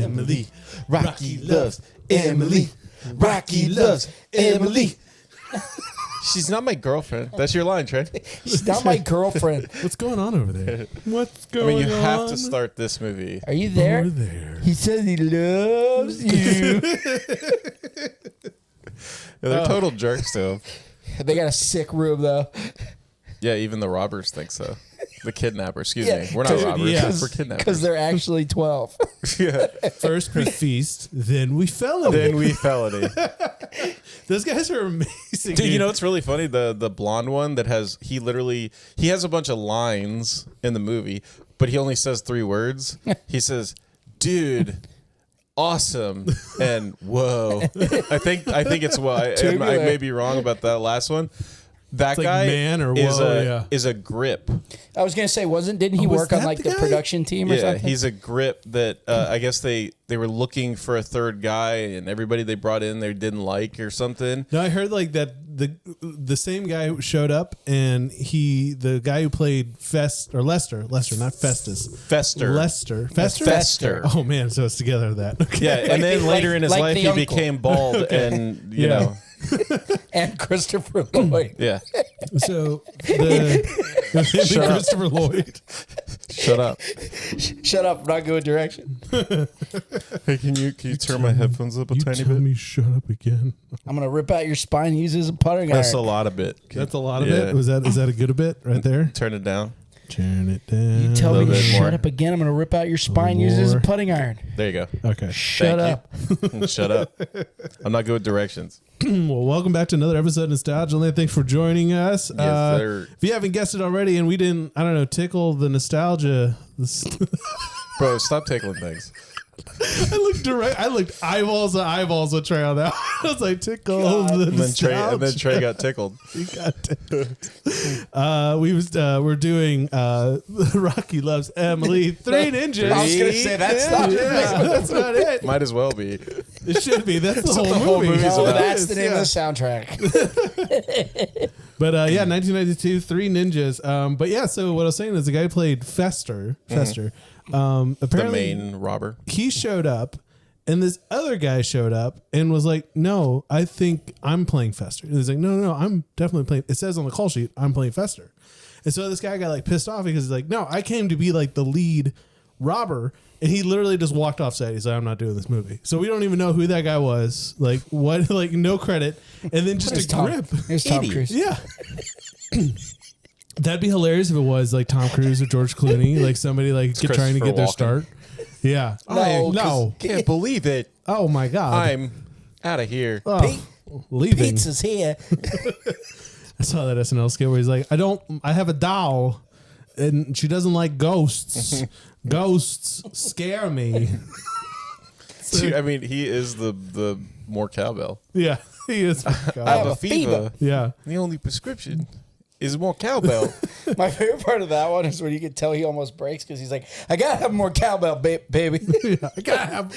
Emily. Rocky loves Emily. Rocky loves Emily. She's not my girlfriend. That's your line, Trey. She's not my girlfriend. What's going on over there? What's going on? I mean, you have to start this movie. Are you there? Over there. He says he loves you. Yeah, they're total jerks to him. They got a sick room, though. Yeah, even the robbers think so. The kidnapper, excuse Yeah, me. We're not robbers. yeah. We're kidnappers. Because they're actually 12. Yeah. First we feast, then we felony. Then we felony. Those guys are amazing. Dude, you know what's really funny? The blonde one that has he has a bunch of lines in the movie, but he only says 3 words. He says, "Dude, awesome," and "Whoa." I think it's I may be wrong about that last one. That like guy man or is a grip. I was going to say, didn't he was work on that like the the guy? production team or Yeah, something? he's a grip that I guess they were looking for a third guy, and everybody they brought in they didn't like or something. No, I heard like that the same guy who showed up, and the guy who played Lester, not Festus. Fester. Oh man, so it's together that. Okay. Yeah, and then later in his like life the he uncle. became bald, and you Yeah. know, And Christopher Lloyd. yeah. So Christopher Lloyd. Shut up. Shut up, not good direction. Hey, can you turn my headphones up a You tiny tell bit? me shut up again. I'm going to rip out your spine and use it as a puttering That's a iron. lot of bit. That's a lot of Yeah. it. Is that a good bit right there? Turn it down. Turn it down. You tell me little to bit shut more. up again, I'm going to rip out your spine, use it as a More. putting iron. There you go. Okay. Shut up. You. Shut up. I'm not good with directions. Well, welcome back to another episode of Nostalgia Land. Thanks for joining us. Yes, sir. If you haven't guessed it already, and we didn't, tickle the nostalgia. Bro, stop tickling things. I looked eyeballs to eyeballs with Trey on that. I was like, tickle the And then nostalgia. Trey got tickled. He got tickled. We're doing Rocky Loves Emily, Three Ninjas. I was going to say, that's not Yeah, that's not it. Might as well be. It should be. That's the what whole the whole movie. movie's No, about. that's the name Yeah. of the soundtrack. But 1992, Three Ninjas. But yeah, so what I was saying is the guy who played Fester. The Apparently, main robber. he showed up, and this other guy showed up and was like, "No, I think I'm playing Fester." And he's like, "No, I'm definitely playing." It says on the call sheet, "I'm playing Fester." And so this guy got like pissed off because he's like, "No, I came to be like the lead robber." And he literally just walked off set. He's like, "I'm not doing this movie." So we don't even know who that guy was. Like what? Like no credit. And then just a grip. Here's Tom Idiot. Cruise. Yeah. That'd be hilarious if it was like Tom Cruise or George Clooney, like somebody like trying to Christopher get their Walken. start. Yeah. No. Can't believe it. Oh my God. I'm out of here. Oh, leaving. Pizza's here. I saw that SNL skit where he's like, I have a doll and she doesn't like ghosts. Ghosts scare me. Dude, I mean, he is the more cowbell. Yeah. He is. I have a fever. Yeah. The only prescription is more cowbell. My favorite part of that one is when you can tell he almost breaks because he's like, I got to have more cowbell, baby. Yeah. I gotta have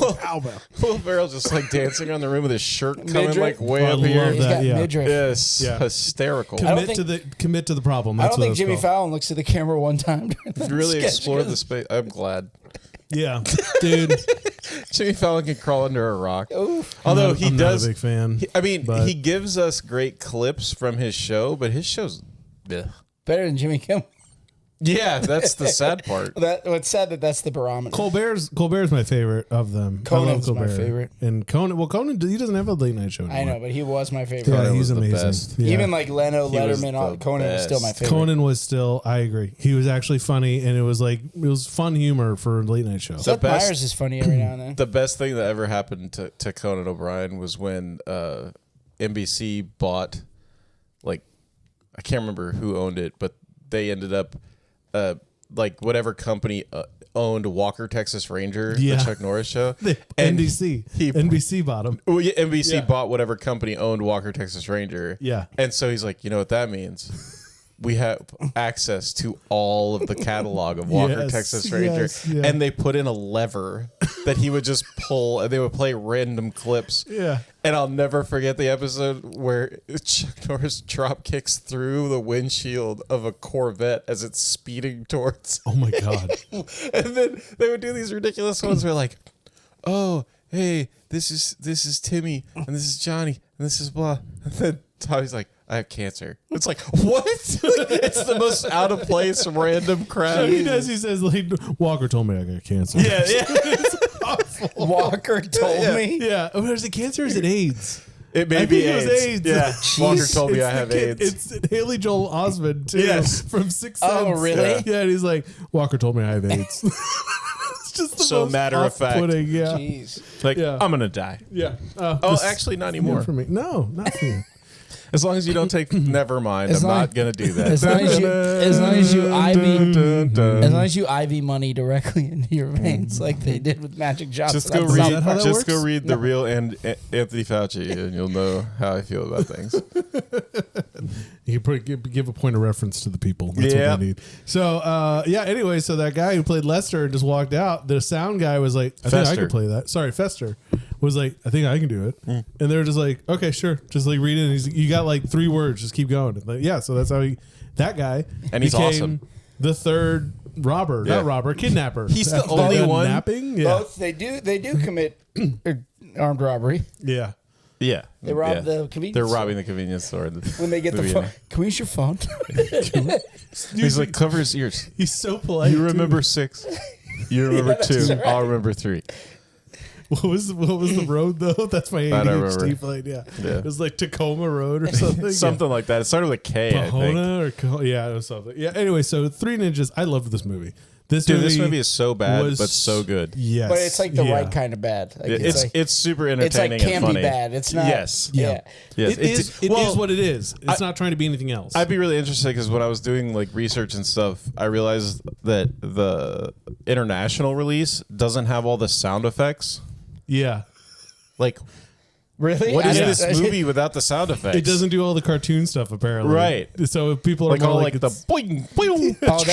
a cowbell. Will Ferrell's just like dancing around the room with his shirt coming Midriff? like way I up love here. He's that, got yeah. midriff. Yes, Yeah. hysterical. don't Commit to the problem. I That's don't think what it's Jimmy called. Fallon looks at the camera one time. During that Really sketch. explored the space. I'm glad. Yeah. Dude. Jimmy Fallon can crawl under a rock. Oof. Although he I'm does. not a big fan. He gives us great clips from his show, but his show's. Ugh. Better than Jimmy Kimmel. Yeah, that's the sad part. It's sad that's the barometer. Colbert's my favorite of them. Conan's I love my Colbert. favorite. And Conan, he doesn't have a late night show anymore. I know, but he was my favorite. Yeah, Conan he's was the amazing. best. Yeah. Even like Leno, He was Letterman, the Conan was still my best. favorite. Conan was still, I agree. He was actually funny, and it was fun humor for a late night show. Seth best- Meyers is funny every now and then. The best thing that ever happened to Conan O'Brien was when NBC bought, like, I can't remember who owned it, but they ended up, like, whatever company owned Walker, Texas Ranger, Yeah. the Chuck Norris show. And And NBC bought him. Well, yeah, NBC Yeah. bought whatever company owned Walker, Texas Ranger. Yeah. And so he's like, you know what that means? We have access to all of the catalog of Walker, Yes, Texas Ranger. yes, yeah. And they put in a lever that he would just pull, and they would play random clips. Yeah. And I'll never forget the episode where Chuck Norris drop kicks through the windshield of a Corvette as it's speeding towards. Oh my God. And then they would do these ridiculous ones where, like, oh, hey, this is Timmy, and this is Johnny, and this is blah. And then Tommy's like, I have cancer. It's like, what? It's the most out of place, random crap. He does. He says, like, Walker told me I got cancer. Yeah, yeah. It's awful. Walker told me. Yeah. Oh, is it cancer or is it AIDS? It may I be think AIDS. it was AIDS. Yeah. Jeez. Walker told me It's I the have kid- AIDS. It's Haley Joel Osment, too. Yes. From Sixth Sense. Oh, really? Yeah, and he's like, Walker told me I have AIDS. It's just the So most matter of fact. off-putting, yeah. Jeez. Like, Yeah. I'm going to die. Yeah. Oh, actually, not anymore. For me. No, not for you. As long as you don't take, never mind. As I'm long- not going to do that. As long as you IV money directly into your veins, like they did with Magic Johnson. Just go on read. South Park. that Just go works? read the real Anthony Fauci, and you'll know how I feel about things. You can give a point of reference to the people. That's Yeah. what they need. So, anyway, so that guy who played Lester just walked out. The sound guy was like, I think I Fester. can play that. Sorry, Fester was like, I think I can do it. And they were just like, okay, sure. Just like read it. And you got like 3 words. Just keep going. Like, yeah, so that's how that guy And he's became awesome. the third robber. Yeah. Not robber, kidnapper. He's the After only the one- Napping? Yeah. Both they do commit armed robbery. Yeah. Yeah. They rob Yeah. the convenience They're store. robbing the convenience store. When they get the phone. Can we use your phone? He's like, cover his ears. He's so polite. You too. remember 6. You remember 2. I'll remember 3. What was the road though? That's my I don't ADHD remember. playing. Yeah. Yeah. It was like Tacoma Road or something. Something like that. It started with a K, I think. Pahona or yeah, it was something. Yeah. Anyway, so Three Ninjas. I loved this movie. Dude, this movie is so bad, was- but so good. Yes, But it's like the yeah. right kind of bad. Like, It's super it's like entertaining and campy funny. bad. It's not. Yes. Yeah. Yes. It is what it is. It's not trying to be anything else. I'd be really interested because when I was doing like research and stuff, I realized that the international release doesn't have all the sound effects. yeah. Like, Really? what is I- this I- movie without the sound effects? It doesn't do all the cartoon stuff apparently. Right. So if people are like more all like, like the it's- boing boing. Oh,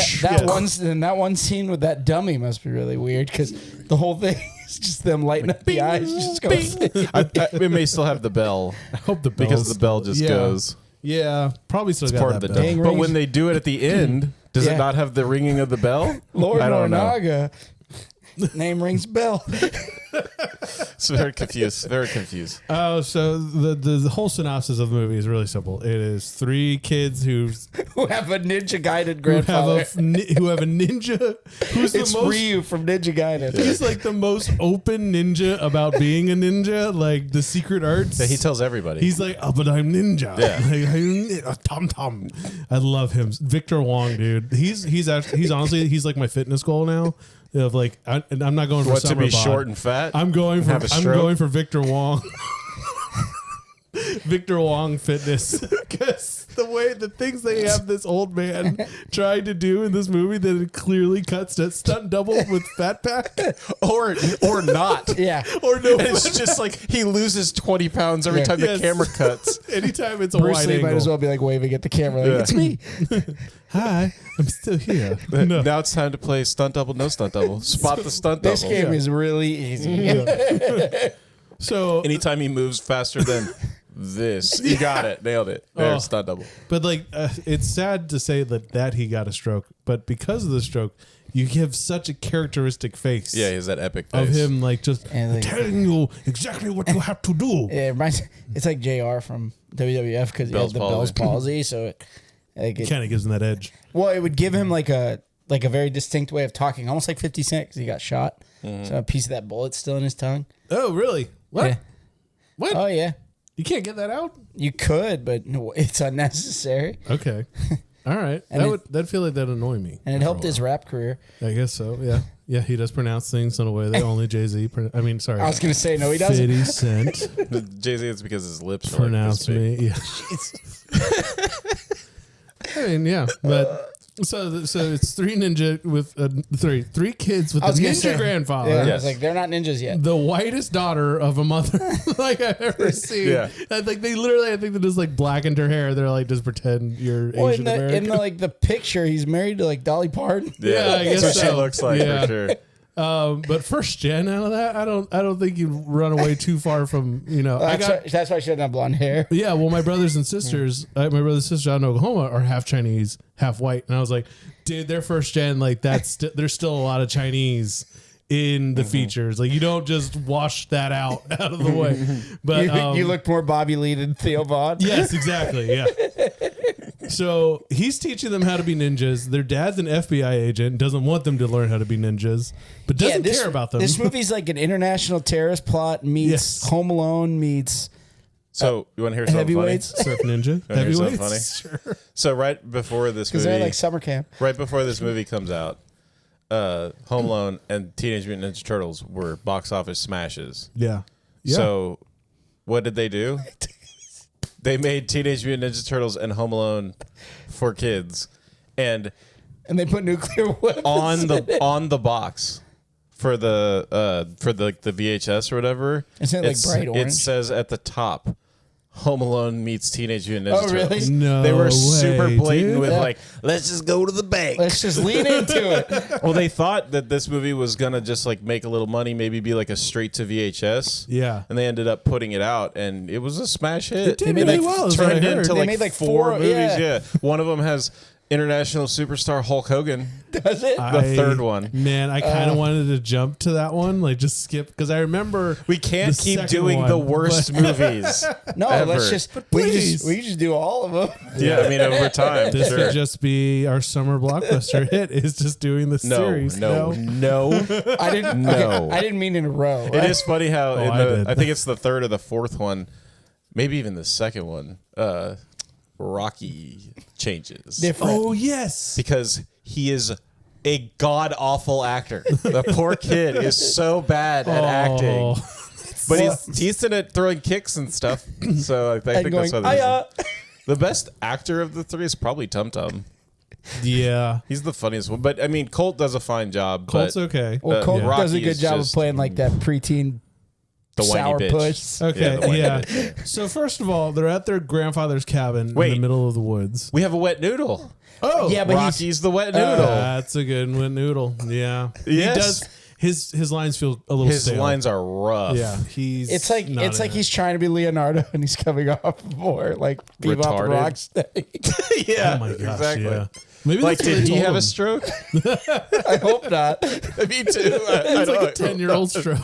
that one scene with that dummy must be really weird because the whole thing is just them lighting up the eyes. Just goes. It may still have the bell I hope the because bells- the bell just yeah. goes. Yeah, probably still got Part of that the bell. Dang But rings. when they do it at the end, does Yeah. it not have the ringing of the bell? Lord I don't know. Nornaga. Name rings bell. It's very confused. Very confused. Oh, so the whole synopsis of the movie is really simple. It is 3 kids who Who have a ninja guided have grandfather. who have a ninja who's It's the most. Ryu from Ninja Gaiden. He's like the most open ninja about being a ninja, like the secret arts. Yeah, he tells everybody. He's like, oh, but I'm ninja. Yeah. Like, Tum Tum. I love him, Victor Wong, dude. He's honestly he's like my fitness goal now. Of like, I'm not going for what to summer be bod. short and fat. I'm going for have a stroke? Victor Wong. Victor Wong fitness, because the things they have this old man trying to do in this movie that it clearly cuts to stunt double with fat pack or not. Yeah. or no. It's just like he loses 20 pounds every Yeah. time Yes. the camera cuts. Anytime it's a Bruce wide Lee angle. might as well be like waving at the camera. Like, Yeah. It's me. Hi, I'm still here. No. Now it's time to play stunt double, no stunt double. Spot the stunt This double. game is really easy. So, Anytime he moves faster than this, you got it. Nailed it. There's Oh. stunt double. but like, it's sad to say that he got a stroke, but because of the stroke, you give such a characteristic face. Yeah, he has that epic face. Of him, like just And like- telling you exactly what you have to do. Yeah, it reminds, it's like JR from WWF because he Bell's has the palsy. Bell's palsy. So it Kind of gives him that edge. well, it would give him like a very distinct way of talking, almost like 50 Cent because he got shot. So a piece of that bullet's still in his tongue. Oh, really? What? Yeah. What? Oh yeah, You can't get that out? you could, but no, it's unnecessary, Okay. All right. And That'd feel like that'd annoy me. and it helped his rap career. I guess so. Yeah. Yeah. He does pronounce things in a way that only Jay-Z. Sorry. I was gonna say no, he doesn't. 50 Cent Jay-Z, it's because his lips are pronounce like me. Yeah. I mean, yeah, but so it's 3 ninja with three kids with I a was gonna ninja say, grandfather. Yeah, I Yes. was like, they're not ninjas yet. The whitest daughter of a mother like I've ever seen. Yeah. I think they just like blackened her hair. They're like, just pretend you're Well, Asian American. in the like the picture, he's married to like Dolly Parton. Yeah, I guess that's what so. she looks like Yeah. for sure. But first gen out of that, I don't think you run away too far from, That's why she doesn't have blonde hair. yeah, well, my brothers and sisters, out in Oklahoma are half Chinese, half white. And I was like, dude, they're first gen, like there's still a lot of Chinese in the features. Like you don't just wash that out of the way. But you look more Bobby Lee than Theo Vaughn. yes, exactly. Yeah. So he's teaching them how to be ninjas. Their dad's an FBI agent, doesn't want them to learn how to be ninjas, but doesn't care about them. This movie's like an international terrorist plot meets Yes. Home Alone meets So you want to hear something funny? Heavyweights. Surf Ninja. Wanna hear something Heavyweights. funny? Sure. So right before this because movie, they're like summer camp. right before this movie comes out, Home Alone and Teenage Mutant Ninja Turtles were box office smashes. Yeah. So what did they do? They made Teenage Mutant Ninja Turtles and Home Alone for kids, and And they put nuclear weapons on the box for the VHS or whatever. Isn't it like bright orange? It says at the top, Home Alone meets Teenage Mutant Ninja Oh, really? Turtles. No They were way, super blatant dude. with Yeah. like, let's just go to the bank. Let's just lean into it. Well, they thought that this movie was gonna just like make a little money, maybe be like a straight to VHS. Yeah. And they ended up putting it out, and it was a smash hit. It did really well, is what I Turned heard. into They like, made, like, four four- movies. yeah. Yeah, one of them has international superstar Hulk Hogan. Does it? The third one. Man, I kind of wanted to jump to that one, like just skip, because I remember We can't the keep second doing one, the worst but- movies. No, ever. let's just please. we just do all of them. Yeah, I mean over time. This sure. could just be our summer blockbuster hit. Is just doing the series. No. I didn't. No. Okay, I didn't mean in a row. It is funny how in I the, did. I think it's the third or the fourth one, maybe even the second one. Rocky changes different. Oh yes. because he is a god awful actor. The poor kid is so bad at acting, but he's decent at throwing kicks and stuff. So I think going, that's why the best actor of the three is probably Tum Tum. Yeah. He's the funniest one, but I mean Colt does a fine job. Colt's but okay. Well, Colt Rocky does a good is job of just playing like that preteen the whiny sour bitch. puss. Okay, the whiny yeah. bitch. So first of all, they're at their grandfather's cabin in Wait. the middle of the woods. We have a wet noodle. Oh, Yeah, but Rocky's the wet noodle. that's a good one, noodle. Yeah, Yes. he does. His lines feel a little His stale. lines are rough. Yeah, he's. It's like not in it. he's trying to be Leonardo and he's coming off more like Bebop and Retarded. Rocksteady. Yeah. Oh my gosh, exactly. yeah. Maybe Like, that's what did they he told have him. a stroke? I hope not. Me too. I It's like a don't- 10-year-old stroke.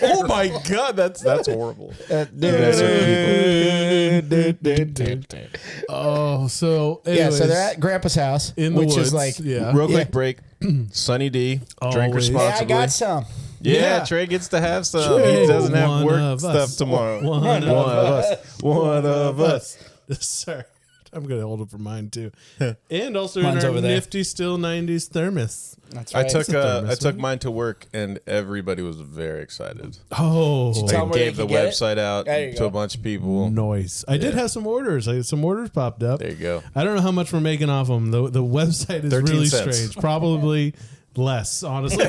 Oh my god, that's horrible. Oh, so Yeah, anyways, so they're at Grandpa's house, in the which woods. is like, yeah. Real quick Yeah. break. Sunny D, drink Always. hey, I responsibly. got some. Yeah, Yeah. Trey gets to have some. Trey, He doesn't have one work of stuff us. tomorrow. One of us. One of us. Sorry. I'm gonna hold it for mine too, and also Mine's in our over there. nifty still '90s thermos. That's I right. took a thermos, I took right? mine to work and everybody was very excited. Oh, Tell I 'em where they gave the can get it? website out There you to go. a bunch of people. noise! I did have some orders. Some orders popped up. There you go. I don't know how much we're making off them. The website is 13 really cents. strange. Probably less, honestly.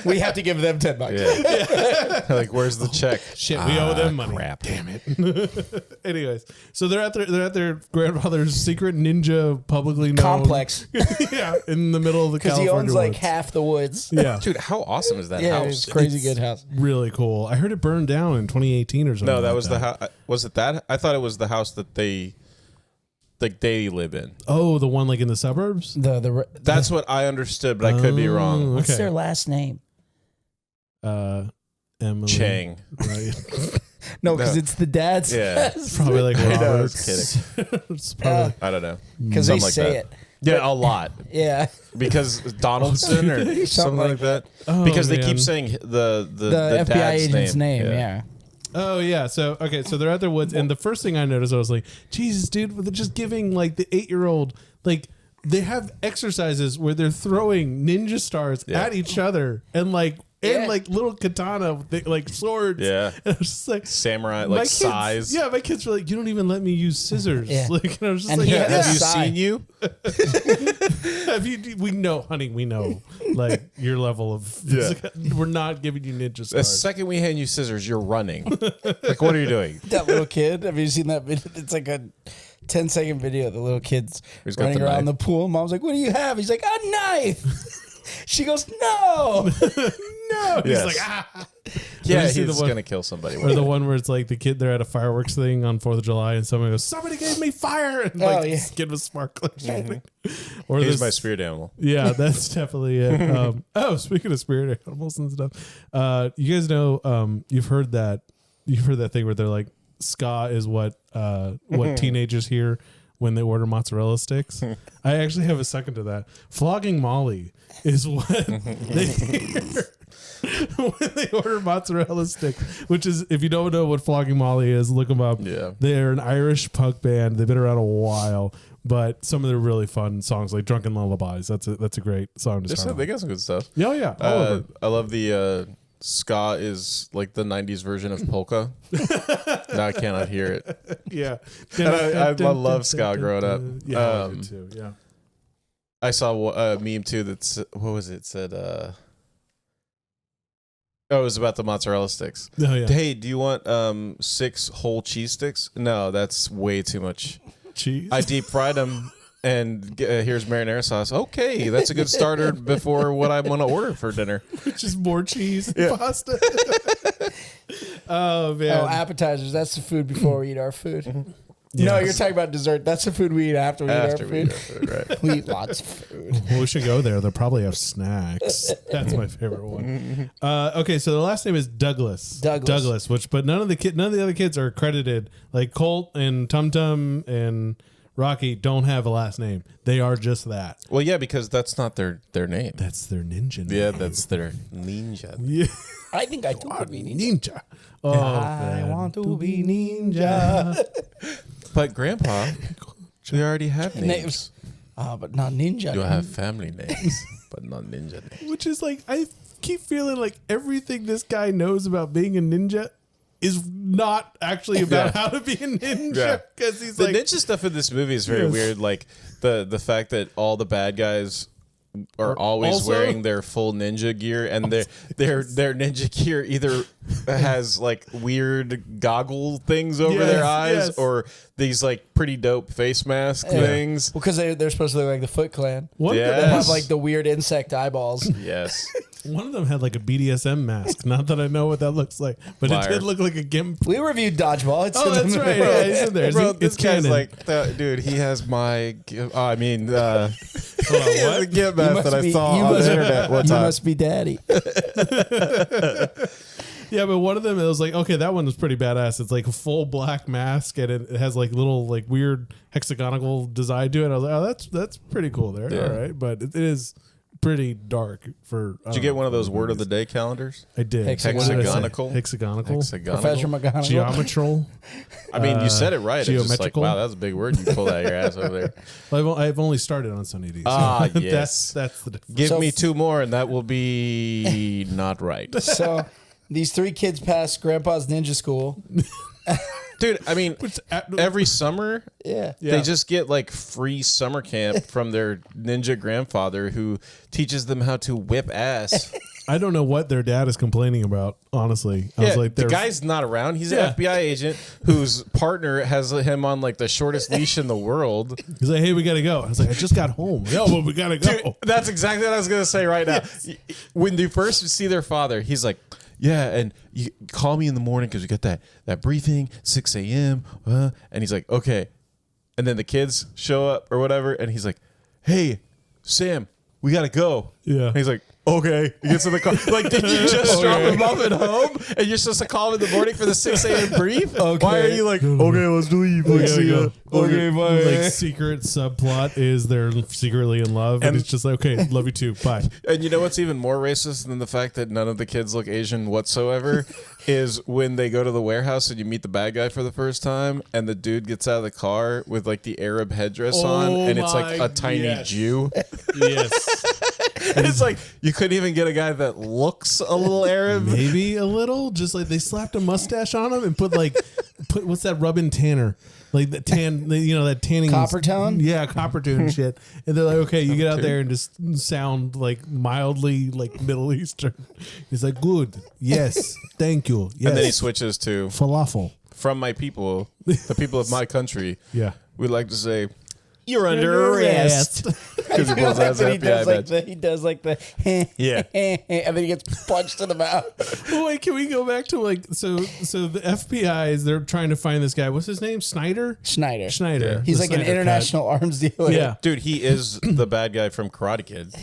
We have to give them $10. Yeah. Like, where's the check? Shit, we owe them money. Crap. Damn it. Anyways, so they're at their grandfather's secret ninja publicly known Complex. yeah, in the middle of the Because California he owns like woods. half the woods. Yeah, Dude, how awesome is that Yeah, house? it's crazy good house. really cool. I heard it burned down in 2018 or something. No, that like was the house. Was it that? I thought it was the house that they live in. Oh, the one like in the suburbs. That's what I understood, but I could be wrong. What's Okay. their last name? Emily Chang. Right. No, because No. it's the dad's. Yeah. Probably like I know, I Roberts. was kidding. It's probably I don't know. Because they Something like say that. it. Yeah, a lot. Yeah. Because Donaldson or something like that. Oh, Because they man. keep saying the The FBI dad's agent's name. Yeah. Oh yeah, so okay, so they're at their woods, and the first thing I noticed, I was like, Jesus, dude, they're just giving like the 8-year-old like they have exercises where they're throwing ninja stars Yeah. at each other and like Yeah. little katana like swords. Yeah. And I was just like Samurai, my like kids- size. Yeah, my kids were like, you don't even let me use scissors. Yeah. Like, and I was just And like, he yeah, had Have you Sai. seen you? have you? We know, honey, we know, like your level of. Yeah. We're not giving you ninja The stars. second we hand you scissors, you're running. Like, what are you doing? That little kid. Have you seen that video? It's like a 10-second video of the little kids He's got running the around knife. the pool. Mom's like, what do you have? He's like, a knife. She goes, no. no. He's Yes. like, ah. Yeah, you see he's the one- gonna kill somebody. Or the one where it's like the kid, they're at a fireworks thing on 4th of July and someone goes, somebody gave me fire. And like this kid was sparkling. Or He's this, my spirit animal. yeah, that's definitely it. Speaking of spirit animals and stuff, you guys know, you've heard that thing where they're like, ska is what teenagers hear when they order mozzarella sticks. I actually have a second to that. Flogging Molly is what they hear when they order mozzarella sticks, which is, if you don't know what Flogging Molly is, look them up. Yeah. They're an Irish punk band. They've been around a while, but some of their really fun songs like Drunken Lullabies. That's a great song to start They on. got some good stuff. Yeah, yeah. All over. I love the ska is like the 90s version of polka. Now I cannot hear it. Yeah. And I love ska growing up. Yeah, I did too. Yeah. I saw a meme too that's, what was it? It said, it was about the mozzarella sticks. Oh, yeah. Hey, do you want 6 whole cheese sticks? No, that's way too much. Cheese. I deep fried them, and here's marinara sauce. Okay, that's a good starter before what I'm going to order for dinner. Just more cheese and pasta. Oh, man. Oh, appetizers. That's the food before we eat our food. Yes. No, you're talking about dessert. That's the food we eat after we eat our After we eat food. our food, right? We eat lots of food. Well, we should go there. They'll probably have snacks. That's my favorite one. Okay, so the last name is Douglas. Douglas. But none of the other kids are credited. Like Colt and Tum Tum and Rocky don't have a last name. They are just that. Well, yeah, because that's not their name. That's their ninja name. Yeah, that's their ninja. Yeah. I think I do could be Ninja. Oh, I want to be ninja. But Grandpa, we already have names. But not ninja. You'll have family names, but not ninja names. Which is like, I keep feeling like everything this guy knows about being a ninja is not actually about how to be a ninja. Because he's the like, ninja stuff in this movie is very weird. Like the fact that all the bad guys are always also- wearing their full ninja gear, and their ninja gear either has like weird goggle things over their eyes, or these like pretty dope face mask things. Because they're supposed to look like the Foot Clan. one, Yeah. They have like the weird insect eyeballs. Yes. one of them had like a BDSM mask. Not that I know what that looks like, but Liar. it did look like a gimp. We reviewed Dodgeball. It's Oh, in the that's right. movie. Yeah, he's in there. Bro, It's this guy's canon. like, dude, he has my. I mean, Hold on, he has a what? gift mask that I saw on the internet one You time. must be daddy. Yeah, but one of them, it was like, okay, that one was pretty badass. It's like a full black mask, and it has like little like weird hexagonal design to it. I was like, oh, that's pretty cool there. Yeah. All right, but it is pretty dark for. Did you get one of those word of the day calendars? I did. Hexagonal. What did I say? Hexagonal? Hexagonal. Hexagonal. Professor McGonagall. Geometral. I mean, you said it right. It's just like, geometrical. wow, that was a big word you pulled out of your ass over there. Well, I've only started on Sunny D. So Ah, yes. that's the difference. Give So- me 2 more, and that will be not right. So these 3 kids pass Grandpa's ninja school. Dude, I mean, every summer, Yeah. they just get like free summer camp from their ninja grandfather who teaches them how to whip ass. I don't know what their dad is complaining about. Honestly, I Yeah, was like, the they're- guy's not around. He's Yeah. an FBI agent whose partner has him on like the shortest leash in the world. He's like, hey, we gotta go. I was like, I just got home. No, but we gotta go. Dude, that's exactly what I was gonna say right now. When you first see their father, he's like, "Yeah, and you call me in the morning because we got that briefing 6 a.m." And he's like, "Okay," and then the kids show up or whatever, and he's like, "Hey, Sam, we gotta go." Yeah. And he's like, "Okay." He gets in the car. Like, did you just drop him off at home, and you're supposed to call him in the morning for the 6 a.m. brief? Okay. Why are you like, "Okay, let's leave. We Like, gotta see ya." go. Okay, bye. Like secret subplot is they're secretly in love, and And- it's just like, okay, love you too. Bye. And you know what's even more racist than the fact that none of the kids look Asian whatsoever is when they go to the warehouse and you meet the bad guy for the first time, and the dude gets out of the car with like the Arab headdress on, and it's like my- a tiny yes. Jew. Yes, And it's like you couldn't even get a guy that looks a little Arab. maybe a little. Just like they slapped a mustache on him and put what's that rubbing tanner? Like the tan, that tanning Copper tone? Yeah, copper tone shit. And they're like, okay, you get out there and just sound like mildly like Middle Eastern. He's like, good, yes, thank you, yes. And then he switches to falafel. "From my people, the people of my country." Yeah. We like to say, "You're under arrest." because he blows out his FBI badge. He does like the Yeah. and then he gets punched in the mouth. Well, wait, can we go back to like so the FBI is they're trying to find this guy. What's his name? Schneider. Schneider. Yeah. He's The like an Snyder international arms dealer. Cut. Yeah. Dude, he is the bad guy from Karate Kid,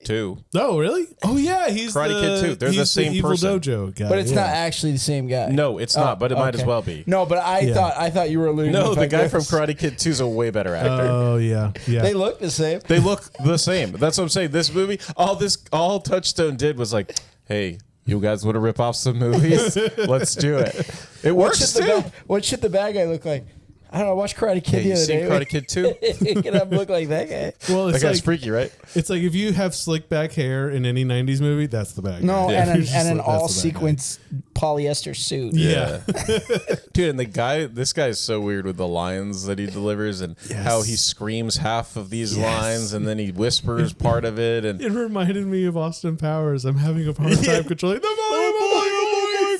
too. Oh, really? Oh, yeah. He's Karate Kid 2. They're the he's same evil person. dojo guy. But it's yeah. not actually the same guy. No, it's not, but it might as okay. well be. No, but I thought you were alluding to No, the fact guy that from Karate Kid 2 is a way better actor. Oh, yeah. Yeah. They look the same. They look the same. That's what I'm saying. This movie, all Touchstone did was like, hey, you guys want to rip off some movies? Let's do it. It works too. What should the bad guy look like? I don't know. I watched Karate Kid Hey, the you other seen day. Karate Kid 2? Can I look like that guy? Well, That it's guy's like freaky, right? it's like if you have slick back hair in any '90s movie, that's the bad guy. No, Yeah. and It's just an like, that's all the bad guy. sequence polyester suit. Yeah. Dude, and this guy is so weird with the lines that he delivers and how he screams half of these lines and then he whispers part of it. And It reminded me of Austin Powers. I'm having a hard time controlling the volume of my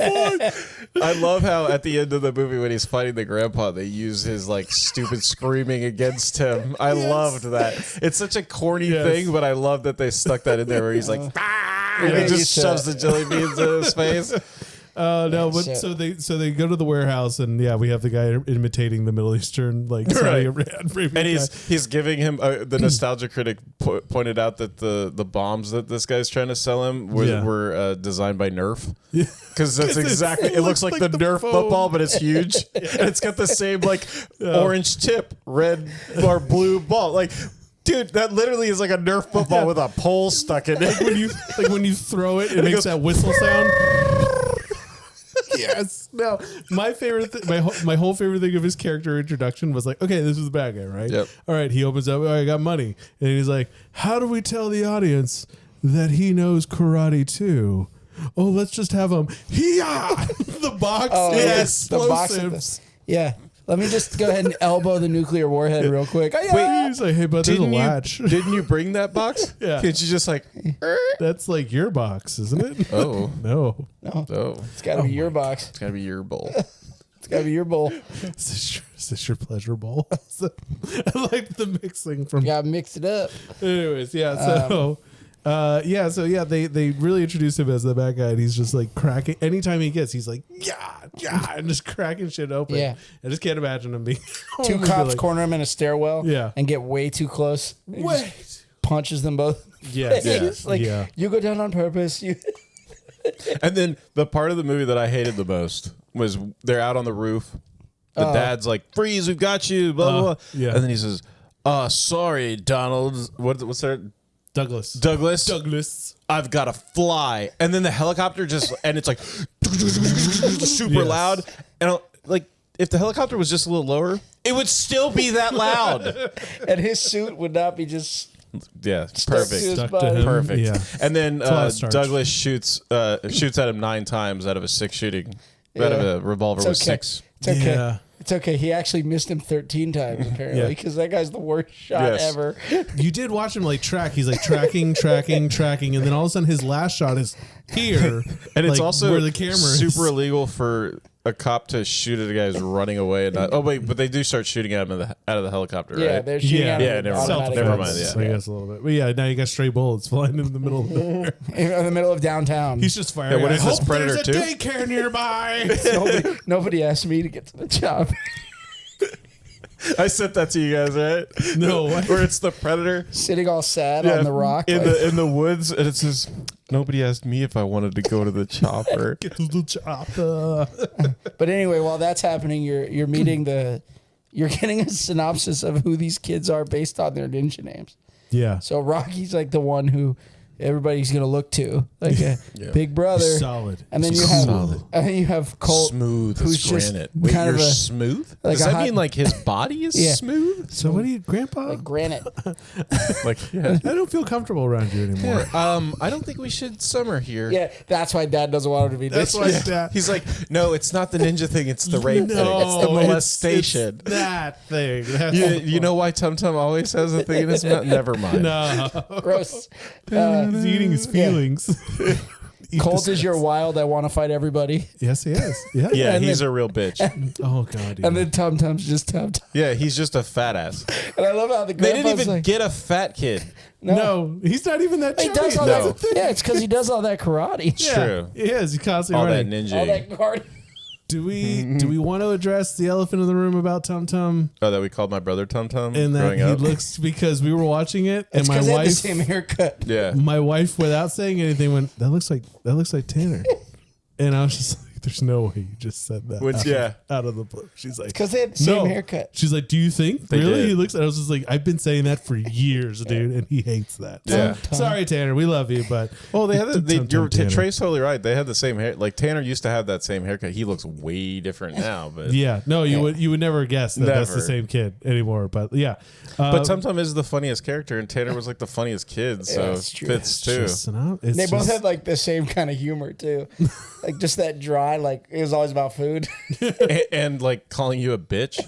voice. I love how at the end of the movie when he's fighting the grandpa, they use his like stupid screaming against him. I loved that. It's such a corny thing, but I love that they stuck that in there where he's like, "Ah!" and he just shoves the jelly beans in his face. No, but so they go to the warehouse and we have the guy imitating the Middle Eastern like Saudi Arabia And he's giving him the nostalgia critic pointed out that the bombs that this guy's trying to sell him were designed by Nerf. Because that's exactly it looks like the Nerf foam. football, but it's huge and it's got the same like orange tip, red or blue ball. Like, dude, that literally is like a Nerf football with a pole stuck in it. when you throw it, it makes goes- that whistle sound. Yes. No, my favorite, my whole favorite thing of his character introduction was like, okay, this is the bad guy, right? Yep. All right, he opens up. Oh, I got money, and he's like, how do we tell the audience that he knows karate too? Oh, let's just have him. The box. Oh, Yes. the box of Explosives. Yeah. Let me just go ahead and elbow the nuclear warhead real quick. Wait, he's like, hey, but there's a latch. Didn't you bring that box? Yeah. Can't you just like, That's like your box, isn't it? oh, No. oh, It's got to be your box. it's gotta be your bowl. It's got to be your bowl. Is this your pleasure bowl? I like the mixing from. You got to mix it up. Anyways, they really introduce him as the bad guy, and he's just like cracking. Anytime he gets, he's like, and just cracking shit open. Yeah. I just can't imagine him being. Two cops corner him in a stairwell and get way too close. He just Wait. punches them both. Yes. It's like, you go down on purpose. You. And then the part of the movie that I hated the most was they're out on the roof. The dad's like, freeze, we've got you, blah, blah, blah. Yeah. And then he says, sorry, Donald. What's that? Douglas. I've got to fly. And then the helicopter and it's like super loud. And like, if the helicopter was just a little lower, it would still be that loud. And his suit would not be just. Yeah, Stuck perfect. to his Stuck body. to him. Perfect. Yeah. And then a lot of starch. Douglas shoots at him 9 times out of a 6 shooting. Out of a revolver with 6. It's okay. Yeah. It's okay. He actually missed him 13 times, apparently, because that guy's the worst shot Yes. ever. You did watch him like track. He's like tracking, and then all of a sudden his last shot is here, And it's like, also where the camera super is. illegal for a cop to shoot at a guy who's running away. And not, oh, wait, but they do start shooting at him out of the helicopter, Yeah, right? they're shooting Yeah. out of Yeah, an never mind. automatic Never gun. mind, yeah. So I guess a little bit, but yeah, now you got stray bullets flying in the middle of nowhere. In the middle of downtown. He's just firing. what I is this, hope Predator there's a 2? daycare nearby. Nobody asked me to get to the job. I sent that to you guys, right? No. Where it's the Predator. Sitting all sad on the rock. in like- the woods, and it says, nobody asked me if I wanted to go to the chopper. Get to the chopper. But anyway, while that's happening, you're meeting you're getting a synopsis of who these kids are based on their ninja names. Yeah. So Rocky's like the one who everybody's gonna look to, like a big brother. Solid. And then you He's have solid. Colt, Smooth who's as just granite. Wait, kind you're of a smooth? like Does a that hot- mean like his body is Yeah. smooth? So what do you, Grandpa? like granite. Like, yeah. I don't feel comfortable around you anymore. I don't think we should summer here. Yeah, that's why Dad doesn't want him to be. That's why Dad. He's like, no, it's not the ninja thing. It's the rape thing. It's No, the molestation. it's that thing. That's You know why Tum Tum always has a thing in his mouth? Never mind. no. gross. He's eating his feelings. Colt is your wild. I want to fight everybody. Yes, he is. Yeah. Yeah, And he's then- a real bitch. Oh God. Yeah. And then Tum Tum's just Tum Tum. Yeah, he's just a fat ass. And I love how the They didn't grandpa's even like, get a fat kid. no, he's not even that. he chubby. does all No. that. Yeah, it's because he does all that karate. Yeah, True. He is. He constantly All that running. All that ninja. karate. Do we want to address the elephant in the room about Tum Tum Oh, that we called my brother Tum Tum and that growing he up. looks because we were watching it and It's my because they had the wife same haircut. Yeah. my wife without saying anything went that looks like Tanner, and I was just like, there's no way you just said that. Which, yeah. out of the blue. She's like, Because they had the same haircut. She's like, do you think They really? did. He looks. And I was just like, I've been saying that for years, dude, and he hates that. Yeah. So, sorry, Tanner, we love you, but Well, they had Tum Tum Tanner. Trey's totally right. They had the same hair. Like Tanner used to have that same haircut. He looks way different now, but Yeah, no, you would never guess that that's the Never. same kid anymore. But yeah, But Tum Tum is the funniest character, and Tanner was like the funniest kid, so it's it true. fits too. It's They both just- had like the same kind of humor too, like just that dry. Like it was always about food. and like calling you a bitch.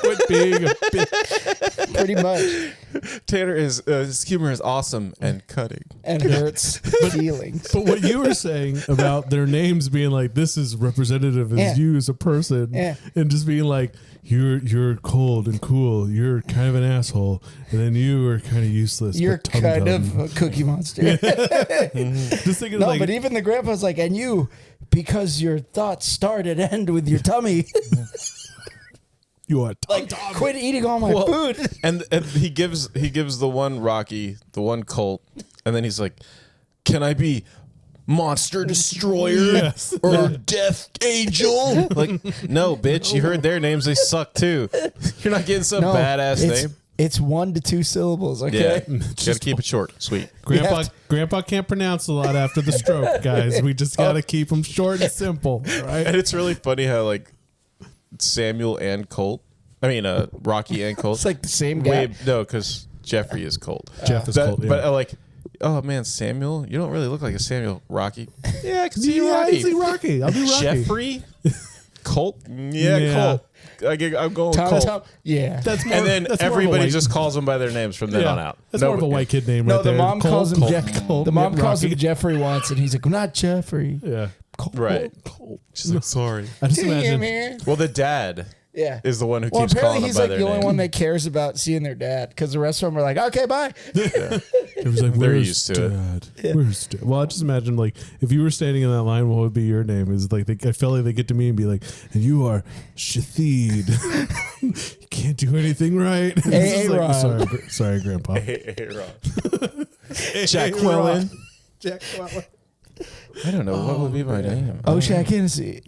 quit being a bitch. Pretty much, Tanner is his humor is awesome and cutting. and hurts feelings. But what you were saying about their names being like this is representative as Yeah. you as a person, Yeah. and just being like you're cold and cool, you're kind of an asshole, and then you are kind of useless. You're but Tum kind Tum. of a cookie monster. Just thinking No, like but even the grandpa's like, and you, because your thoughts start and end with your tummy. you are Like, quit eating all my food. And he gives the one Rocky, the one Colt, and then he's like, "Can I be Monster Destroyer Yes. or Death Angel?" Like, no, bitch. You heard their names; they suck too. You're not getting some badass name. It's 1 to 2 syllables, Yeah, okay? you gotta keep it short, sweet. Grandpa, have to- Grandpa can't pronounce a lot after the stroke, guys. We just got to keep them short and simple, right? And it's really funny how like Samuel and Colt, Rocky and Colt. It's like the same guy. No, because Jeffrey is Colt. Jeff is Colt, yeah. But like, oh man, Samuel, you don't really look like a Samuel. Rocky, yeah, I can see Yeah, Rocky. I see Rocky. I'll do Rocky. Jeffrey, Colt, yeah, Colt. I'm going with Tom, Colt. Tom, yeah. That's more, And then that's more of a everybody white- just calls them by their names from then yeah, on out. That's more of a white kid name No, right the there. mom Colt, calls him Colt, Jeff. Colt, The mom yeah, calls him Rocky. Jeffrey once, and he's like, not Jeffrey. Yeah. Colt, Right. Colt. She's like, sorry. I just Can you hear imagine. me here? Well, the dad Yeah. is the one who Well, keeps calling apparently them he's by like their the only name. one that cares about seeing their dad, because the rest of them are like, okay, bye. It was like, They're where's used to it. Dad? Where's Dad? Well, I just imagine like if you were standing in that line, what would be your name? Is like I felt like they get to me and be like, and you are Shathid. You can't do anything right. It's Hey, just like, Ron. sorry, Grandpa. Hey, Rob. Jack Quillen. Jack Quillen. I don't know what would be my name. Oh, Shaq Hennessy.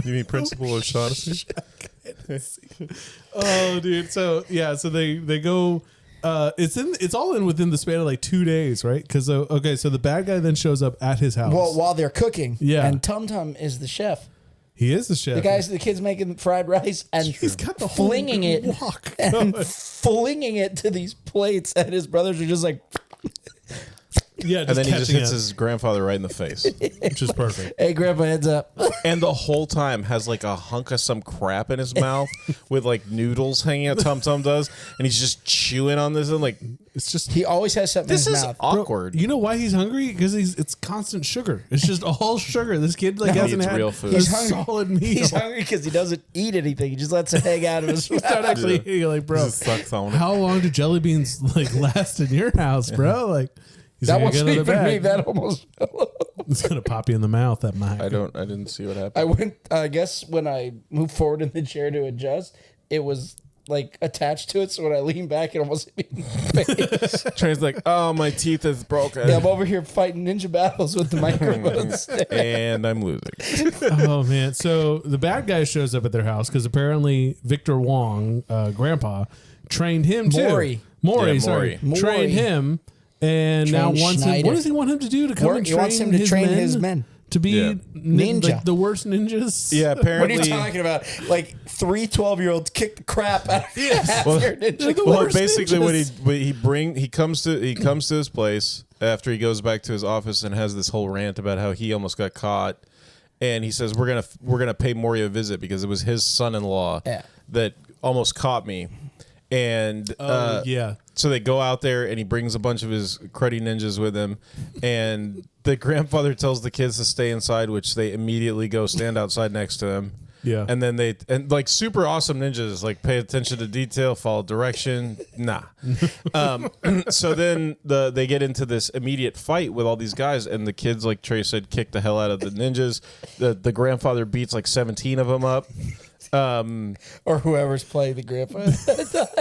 You mean Principal O'Shaughnessy? Oh, dude. So yeah, so they go. It's all in within the span of like 2 days, right? Because so the bad guy then shows up at his house. Well, while they're cooking. Yeah. And Tum Tum is the chef. he is the chef. The kid's making fried rice and He's got the whole flinging it walk and going. flinging it to these plates, and his brothers are just like, Yeah, And then he just catching hits it, his grandfather right in the face. which is perfect. "Hey, Grandpa, heads up." And the whole time has like a hunk of some crap in his mouth with like noodles hanging out. Tum Tum does, and he's just chewing on this and like, It's just He always has something this in his is mouth. awkward. You know why he's hungry? Because it's constant sugar. It's just all sugar. This kid like He hasn't eats had real food. a He's hungry. solid meal. He's hungry because he doesn't eat anything. He just lets it hang out of his He's not mouth. actually eating, like, bro. Just sucks on it. How long do jelly beans like last in your house, bro? Like he's That like, "I got wasn't another even me. bag." That almost fell. It's gonna pop you in the mouth. That might. I didn't see what happened. I went, I guess when I moved forward in the chair to adjust, it was like attached to it. So when I leaned back, it almost hit me in the face. Trey's like, oh, my teeth is broken. Yeah, I'm over here fighting ninja battles with the microphones. And I'm losing. Oh man! So the bad guy shows up at their house because apparently Victor Wong, Grandpa, trained him too. Maury, Yeah, sorry, Maury. trained him, and now Trained wants him. Schneider. What does he want him to do to come and He train wants him to train his men. to be Yeah. Ninja. like the worst ninjas? Yeah, What are apparently. you talking about? Like 3 12-year-olds kick the crap out of half Well, your ninja. they're the Well, worst basically, ninjas. he comes to his place after he goes back to his office and has this whole rant about how he almost got caught, and he says we're gonna pay Maury a visit because it was his son-in-law Yeah. that almost caught me, And yeah. so they go out there, and he brings a bunch of his cruddy ninjas with him. And the grandfather tells the kids to stay inside, which they immediately go stand outside next to him. Yeah. And then like super awesome ninjas, like pay attention to detail, follow direction. Nah. So then they get into this immediate fight with all these guys, and the kids, like Trey said, kick the hell out of the ninjas. The grandfather beats like 17 of them up. Or whoever's playing the grandpa.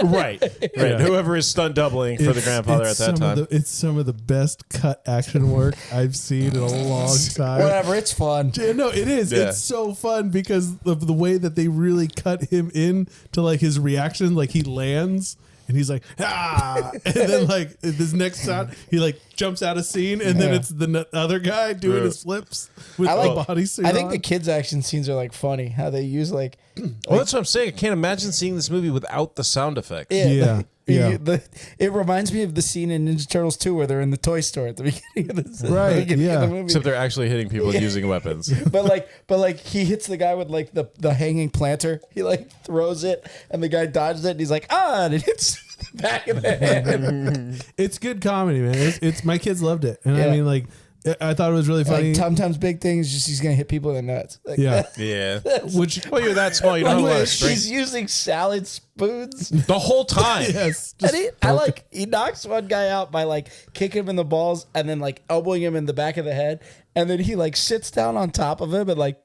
Right. Whoever is stunt doubling for the grandfather at that time. It's some of the best cut action work I've seen in a long time. Whatever, it's fun. Yeah, no, it is. Yeah. It's so fun because of the way that they really cut him in to like his reaction. Like he lands and he's like, ah, and then like this next shot, he like jumps out of scene, and then it's the other guy doing his flips with the bodysuit. I think the kids' action scenes are like funny. How they use like Well, that's what I'm saying. I can't imagine seeing this movie without the sound effects. Yeah. It reminds me of the scene in Ninja Turtles 2 where they're in the toy store at the beginning of the, Right, beginning of the movie. Except they're actually hitting people using weapons. But like he hits the guy with like the hanging planter. He like throws it, and the guy dodges it, and he's like, and it hits the back of the head. It's good comedy, man. It's my kids loved it, and I Yeah. mean, like, I thought it was really funny. Like Tum Tum's big thing is just he's gonna hit people in the nuts. Like, Yeah. Yeah. Which Well, you're that small. You don't have a lot of strength. he's using salad spoons. The whole time. yes, And he knocks one guy out by like kicking him in the balls and then like elbowing him in the back of the head, and then he like sits down on top of him and like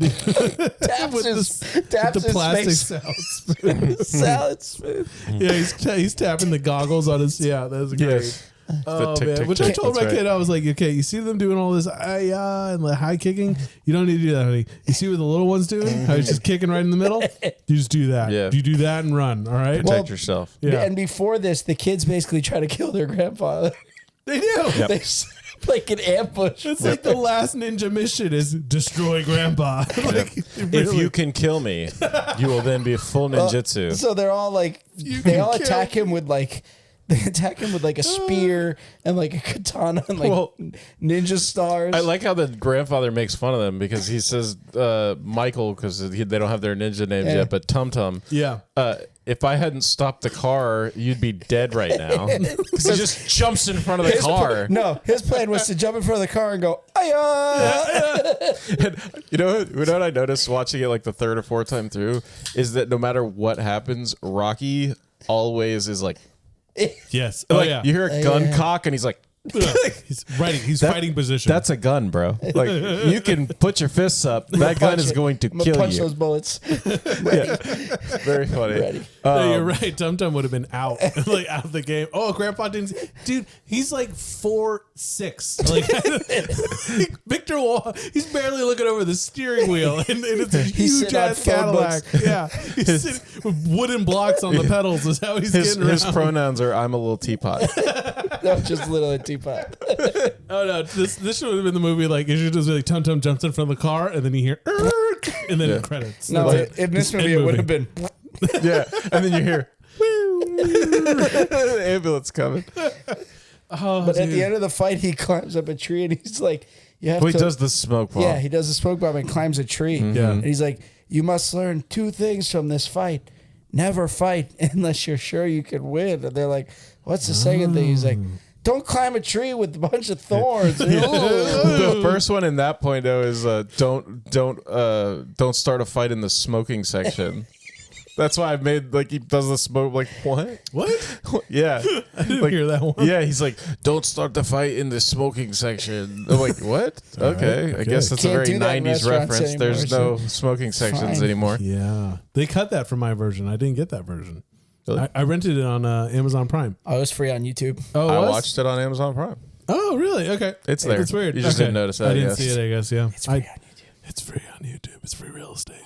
taps the his plastic face salad spoon. salad spoon. Yeah, he's tapping the goggles on his. Yeah, that was great. Yes. Oh tick, man! tick, Which I tick. told That's my kid, I was like, okay, you see them doing all this and like high kicking. You don't need to do that, honey. You see what the little one's doing? How he's just kicking right in the middle. You just do that. Yeah. You do that and run. All right. Protect yourself. Yeah. And before this, the kids basically try to kill their grandfather. They do. They set up like an ambush. It's like the last ninja mission is destroy grandpa. Like, If really. you can kill me, you will then be full ninjutsu. So they're all like, they all attack him with like. They attack him with like a spear and like a katana and like ninja stars. I like how the grandfather makes fun of them because he says Michael, because they don't have their ninja names yet, but Tum Tum. Yeah. If I hadn't stopped the car, you'd be dead right now. Because he just jumps in front of the car. His plan was to jump in front of the car and go, "Aya!" And you know what I noticed watching it like the third or fourth time through is that no matter what happens, Rocky always is like, Yes. like you hear a gun cock and he's like, He's fighting position. that's a gun, bro. Like you can put your fists up. That gun is going to kill punch you. those bullets. Very funny. Ready. No, you're right. Tum Tum would have been out, like out of the game. Oh, Grandpa didn't. Dude, he's like 4'6". Like Victor Wong, he's barely looking over the steering wheel, and it's a huge ass Cadillac. Yeah, he's sitting with wooden blocks on the pedals. Is how he's getting around. His pronouns are "I'm a little teapot." No, just literally teapot. Oh no, this should have been the movie. Like it should just be like Tum Tum jumps in front of the car, and then you hear, and then credits. No, Like, in this movie, end it would have been. Yeah, and then you hear, the ambulance coming. Oh, But at dude. the end of the fight, he climbs up a tree and he's like, "You have Well, to." he does the smoke bomb. Yeah, he does the smoke bomb and climbs a tree. Yeah. And he's like, "You must learn 2 things from this fight. Never fight unless you're sure you can win." And they're like, "What's the second thing?" He's like, "Don't climb a tree with a bunch of thorns." The first one in that point though is don't start a fight in the smoking section. That's why I made like he does the smoke like what? Yeah, I didn't hear that one. Yeah, he's like, don't start the fight in the smoking section. I'm like, what? Okay, I okay. guess that's Can't a very do that in 90s restaurants reference. anymore, There's no smoking sections fine. anymore. Yeah, they cut that from my version. I didn't get that version. Really? I rented it on Amazon Prime. Oh, it was free on YouTube. Oh, I it was? watched it on Amazon Prime. Oh, really? Okay, It's there. It's weird. You just Okay. didn't notice that, I didn't yes. see it. I guess. Yeah, It's free on YouTube. It's free on YouTube. It's free real estate.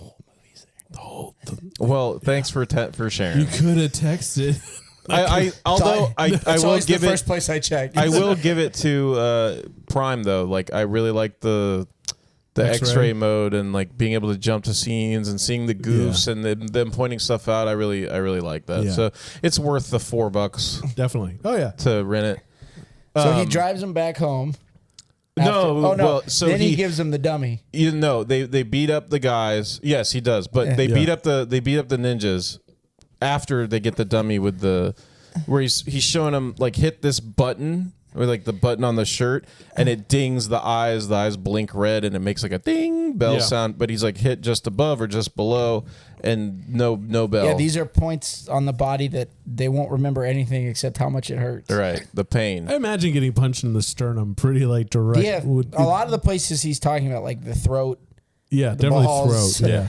The whole. Well, thanks for sharing. You could have texted. Although I That's will always give the it. first place I check. I will give it to Prime though. Like I really like the X-ray. X-ray mode and like being able to jump to scenes and seeing the goofs and them pointing stuff out. I really like that. Yeah. So it's worth the $4 Definitely. Oh yeah. to rent it. So he drives him back home. No, Oh no! well, so then he he gives him the dummy. you know they beat up the guys. Yes, he does. But they Yeah. beat up the ninjas. after they get the dummy with the where he's showing him like hit this button or like the button on the shirt and it dings the eyes blink red and it makes like a ding bell sound, but he's like hit just above or just below and no bell. Yeah, these are points on the body that they won't remember anything except how much it hurts. Right, the pain. I imagine getting punched in the sternum pretty like direct. Yeah, a lot of the places he's talking about, like the throat. Yeah, definitely balls, throat. Yeah.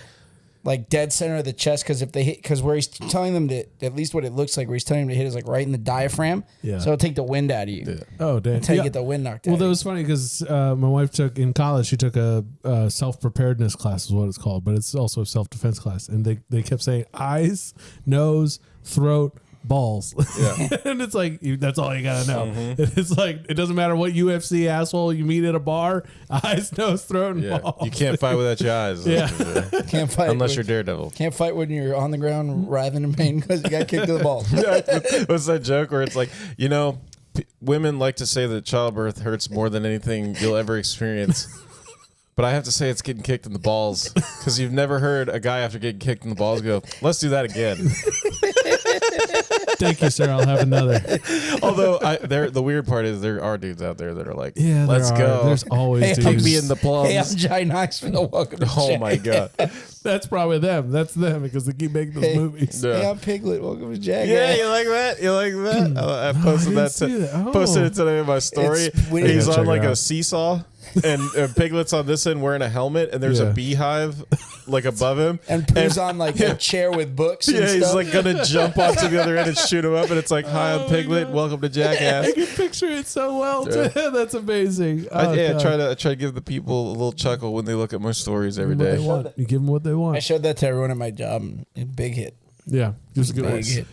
Like dead center of the chest, because if they hit, because where he's telling them to, at least what it looks like, where he's telling them to hit is like right in the diaphragm. Yeah. So it'll take the wind out of you. Yeah. Oh, damn. That's how you get the wind knocked out. Well, that was funny because my wife took in college. She took a self-preparedness class, is what it's called, but it's also a self-defense class. And they kept saying eyes, nose, throat, balls. Yeah. And it's like that's all you gotta know. It's like it doesn't matter what UFC asshole you meet at a bar. Eyes, nose, throat, and balls. You can't fight without your eyes. Yeah. Can't fight Unless you're Daredevil. Can't fight when you're on the ground writhing in pain because you got kicked in the balls. What's that joke where it's like, women like to say that childbirth hurts more than anything you'll ever experience. But I have to say it's getting kicked in the balls because you've never heard a guy after getting kicked in the balls go, let's do that again. Thank you, sir. I'll have another. Although the weird part is there are dudes out there that are like, Yeah, let's go. There's always Hey, dudes. Kick me in the plums. Hey, I'm Jai Knox from the Welcome to Oh Jack. my God. That's probably them. That's them because they keep making those Hey. movies. Yeah. Hey, I'm Piglet. Welcome to Jack. Yeah, you like that? You like that? I posted didn't that. see that. Oh. Posted it today in my story. It's weird. He's I gotta on check it like a out. seesaw, and Piglet's on this end wearing a helmet, and there's Yeah. a beehive like above him. And Pooh's on like a chair with books and Yeah, he's stuff. like gonna jump onto the other end and shoot him up, and it's like, "Hi, I'm Oh my Piglet. God. Welcome to Jackass." I can picture it so well. Yeah. Too. That's amazing. I God. try to give the people a little chuckle when they look at my stories every What they day. want. You give them what they I want. showed that to everyone at my job. Big hit. Yeah, just a good Big one. hit.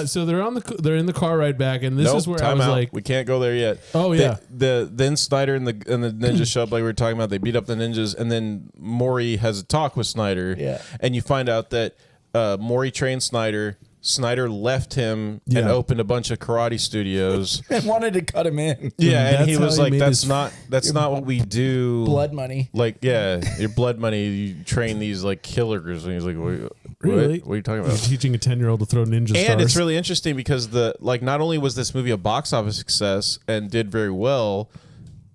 So they're in the car ride back, and this Nope, is where I time was out. like, we can't go there yet. Oh, yeah. Then Snyder and the ninjas show up like we were talking about. They beat up the ninjas, and then Maury has a talk with Snyder. Yeah. And you find out that Maury trained Snyder. Snyder left him and Yeah. opened a bunch of karate studios. And wanted to cut him in. Yeah, and That's he how was he like, made "That's his- not what we do." Blood money. Like, yeah, your blood money. You train these like killers, and he's like, "What? Really? What are you talking you're about?" teaching a 10-year-old to throw ninja stars. And it's really interesting because not only was this movie a box office success and did very well,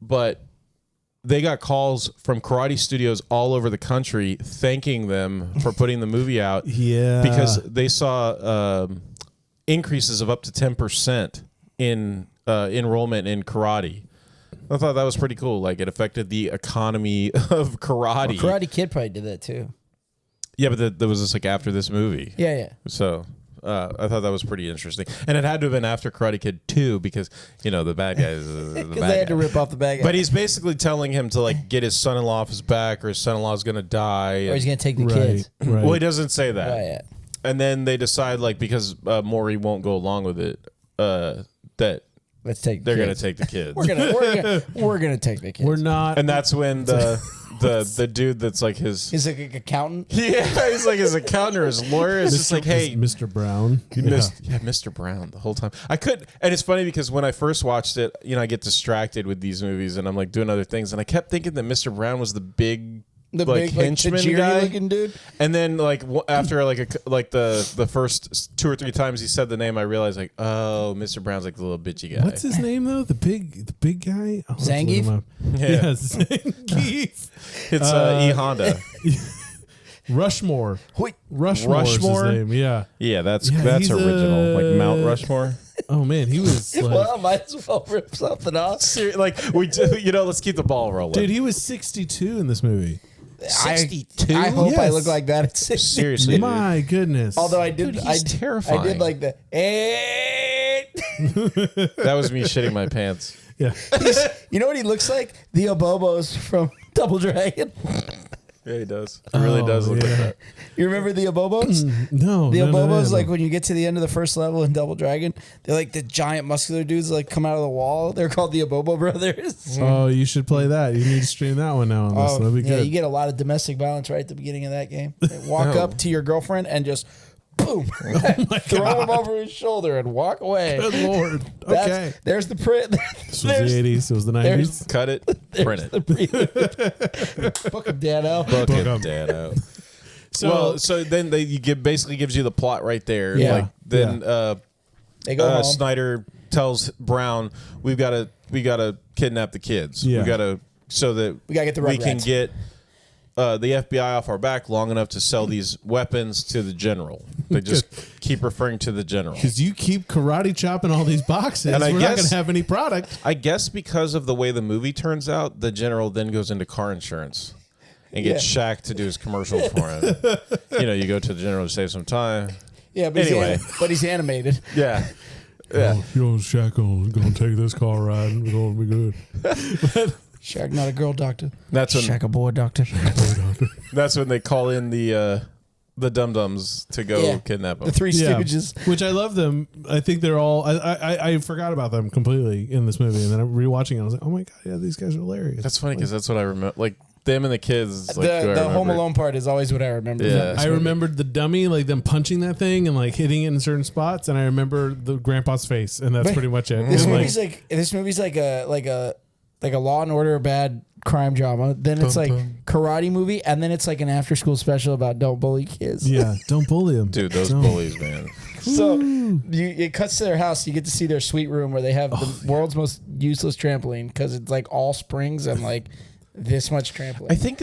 but they got calls from karate studios all over the country thanking them for putting the movie out. Yeah. Because they saw increases of up to 10% in enrollment in karate. I thought that was pretty cool. Like, it affected the economy of karate. Karate Kid probably did that too. Yeah, but that was just like after this movie. Yeah, yeah. So I thought that was pretty interesting. And it had to have been after Karate Kid 2 because, the bad guy is the Because bad they had to guy. rip off the bag. But he's basically telling him to like get his son-in-law off his back or his son-in-law is going to die. or he's going to take the right, kids. right. Well, he doesn't say that. Right, yeah. And then they decide like because Maury won't go along with it that Let's take the they're going to kids. take the kids. We're gonna take the kids. We're not. And that's when the dude that's like his He's like an accountant. yeah, he's like his accountant or his lawyer. It's just like, hey, Mr. Brown. Mr. Brown the whole time. I could, and it's funny because when I first watched it, I get distracted with these movies and I'm like doing other things, and I kept thinking that Mr. Brown was the big, The like big henchman Tajiri guy. looking dude. And then like after like the first 2 or 3 times he said the name, I realized like, oh, Mr. Brown's like the little bitchy guy. What's his name though? The big guy. Oh, let's look Zangief? him up. Yeah. Yeah, Zangief. It's E Honda. Rushmore. Wait, Rushmore is his Rushmore? name. Yeah. Yeah, that's Yeah, he's original. Like Mount Rushmore. Oh man, he was like, well, might as well rip something off. Like we do, let's keep the ball rolling. dude, he was 62 in this movie. 62? I hope I Yes. look like that at 60. Seriously, dude. My goodness. Although I did, Dude, he's terrifying. I did like the. That was me shitting my pants. yeah. You know what he looks like? The Obobos from Double Dragon. Yeah, he does. He really does look like that. You remember the Obobos? No. The no, no, Obobos, no, like no. when you get to the end of the first level in Double Dragon, they're like the giant muscular dudes like come out of the wall. They're called the Abobo Brothers. Oh, you should play that. You need to stream that one now on this. That'll be yeah, good. you get a lot of domestic violence right at the beginning of that game. They walk up to your girlfriend and just boom, throw him over his shoulder and walk away. Good lord. Okay. There's the print. This was the 80s. It was the 90s. Cut it, print it. Book of Dano. Book Book 'em. it, Dad out. So then basically gives you the plot right there. Yeah. Like then They go home. Snyder tells Brown, we gotta kidnap the kids. Yeah. We gotta so that We gotta get the we can Rugrats. get the FBI off our back long enough to sell these weapons to the general. They just keep referring to the general. Because you keep karate chopping all these boxes, And I we're not going guess- to have any product. I guess because of the way the movie turns out, the general then goes into car insurance and gets Shaq to do his commercial for him. You go to the general to save some time. Yeah, but Anyway. he's animated. Yeah. Yeah. Shaq gonna take this car ride. We're going to be good. Shaq, not a girl doctor. That's when Shaq, a boy doctor. that's when they call in the dum-dums to go kidnap him. The Three Yeah. Stooges. Which I love them. I think they're all. I forgot about them completely in this movie, and then I'm rewatching it. I was like, oh my god, yeah, these guys are hilarious. That's funny because that's what I remember. Like them and the kids. Like, who I The remember. Home Alone part is always what I remember. Yeah. from this I movie. remembered the dummy, like them punching that thing and like hitting it in certain spots, and I remember the grandpa's face, and that's But pretty much it. This And, movie's like a Law and Order bad crime drama. Then it's like karate movie, and then it's like an after school special about don't bully kids. yeah, don't bully them, Dude, those Don't. bullies, man. So it cuts to their house. You get to see their sweet room where they have the world's most useless trampoline because it's like all springs and like this much trampoline. I think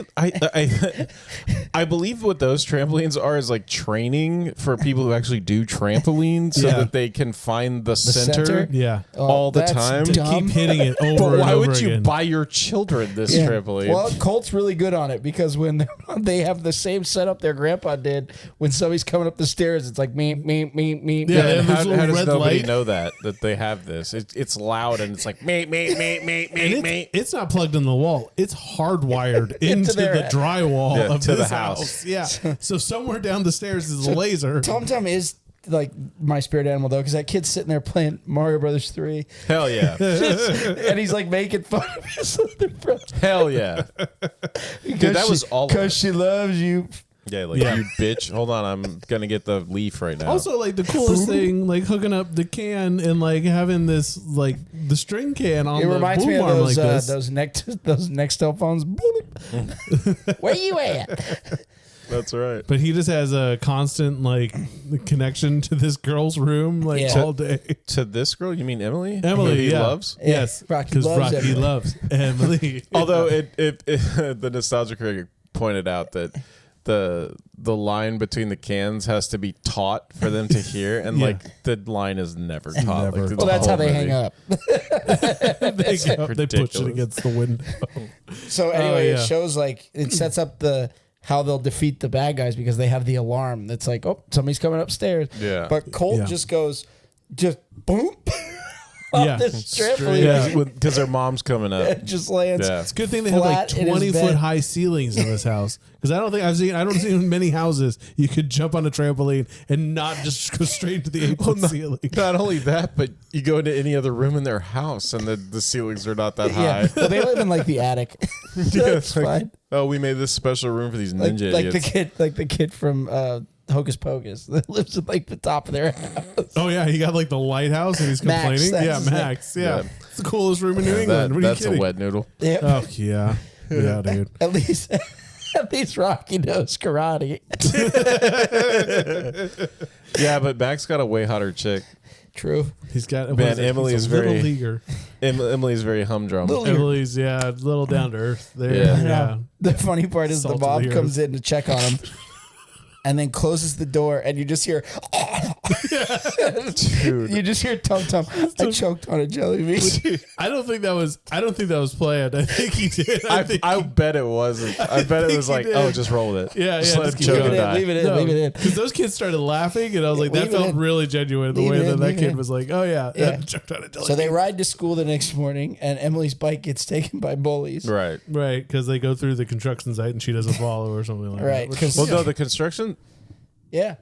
I believe what those trampolines are is like training for people who actually do trampoline so Yeah. that they can find the center. center? Yeah, all the that's time. dumb. keep hitting it over But and why over would you again. buy your children this Yeah. trampoline? Well, Colt's really good on it because when they have the same setup their grandpa did when somebody's coming up the stairs, it's like me. Yeah, and they have how this little does red nobody light. know that they have this? It's loud and it's like me. And it's not plugged in the wall. It's hardwired into their- the drywall Yeah, of to the this house. Yeah. So somewhere down the stairs is a laser. Tum Tum is like my spirit animal though because that kid's sitting there playing Mario Brothers 3 Hell yeah, and he's like making fun of his other brother. hell yeah. Dude, that was all of because it. she loves you. Yeah, like Yeah. you bitch. Hold on, I'm gonna get the leaf right now. Also, like the coolest thing, like hooking up the can and like having this like the string can on It the reminds boom me of arm those like this. those Nextel phones. Where you at? That's right. But he just has a constant like connection to this girl's room like Yeah. all day. To this girl, you mean Emily? Emily, Who he yeah. loves. Yes, Rocky because loves Rocky Emily. loves Emily. Although the nostalgia critic pointed out that the line between the cans has to be taut for them to hear, and Yeah. like the line is never taut. Never. Like, through Well, the that's how whole they movie. hang up. They push it ridiculous. against the window. So anyway, yeah. it shows like it sets up how they'll defeat the bad guys because they have the alarm that's like, oh, somebody's coming upstairs. Yeah. But Colt Yeah. just goes, boom, off Yeah. this trampoline. Yeah. because their mom's coming up. It just lands. Yeah. It's a good thing they have like Flat in his 20-foot bed. high ceilings in this house because I don't see in many houses you could jump on a trampoline and not just go straight to the 8-foot ceiling. Not only that, but you go into any other room in their house, and the ceilings are not that high. Yeah, well, they live in like the attic. That's like, fine. Oh, we made this special room for these Like, ninja like idiots. the kid from Hocus Pocus that lives at like the top of their house. Oh yeah, he got like the lighthouse and he's Max, complaining. that's Yeah, his name. Max. Yeah. Yeah. It's the coolest room in New England. What are you That's kidding? a wet noodle. Yeah. Oh yeah, yeah, dude. At least Rocky knows karate. Yeah, but Max got a way hotter chick. True. He's got what Man, is it? Emily He's is a little very- eager. Emily's very humdrum. Little- Emily's a little down to earth there. Yeah. Yeah. The funny part is Salt the of the mom earth. comes in to check on him. And then closes the door, and you just hear, Dude. you just hear Tum Tum. I choked on a jelly bean. I don't think that was planned. I think he did. I bet it wasn't. I bet it think was he like, did. oh, just roll with it. Yeah, Just yeah, let just him keep choke going. and die. Leave it in. Leave it in. Because those kids started laughing, and I was like, Leave that it felt in. really genuine. The Leave way it that in, that leave it kid in. was like, oh yeah, Yeah. jumped on a jelly So they bean. ride to school the next morning, and Emily's bike gets taken by bullies. Right. Right, because they go through the construction site and she doesn't follow or something like Right, that. 'cause- Well, no, the construction. Yeah.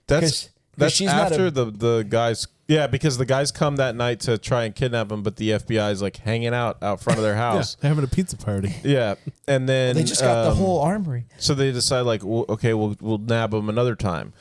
That's 'Cause that's she's not after a- the guys. Yeah, because the guys come that night to try and kidnap him, but the FBI is like hanging out front of their Yeah, house. they're having a pizza party. Yeah, and then They just got the whole armory. So they decide like, okay, we'll nab him another time,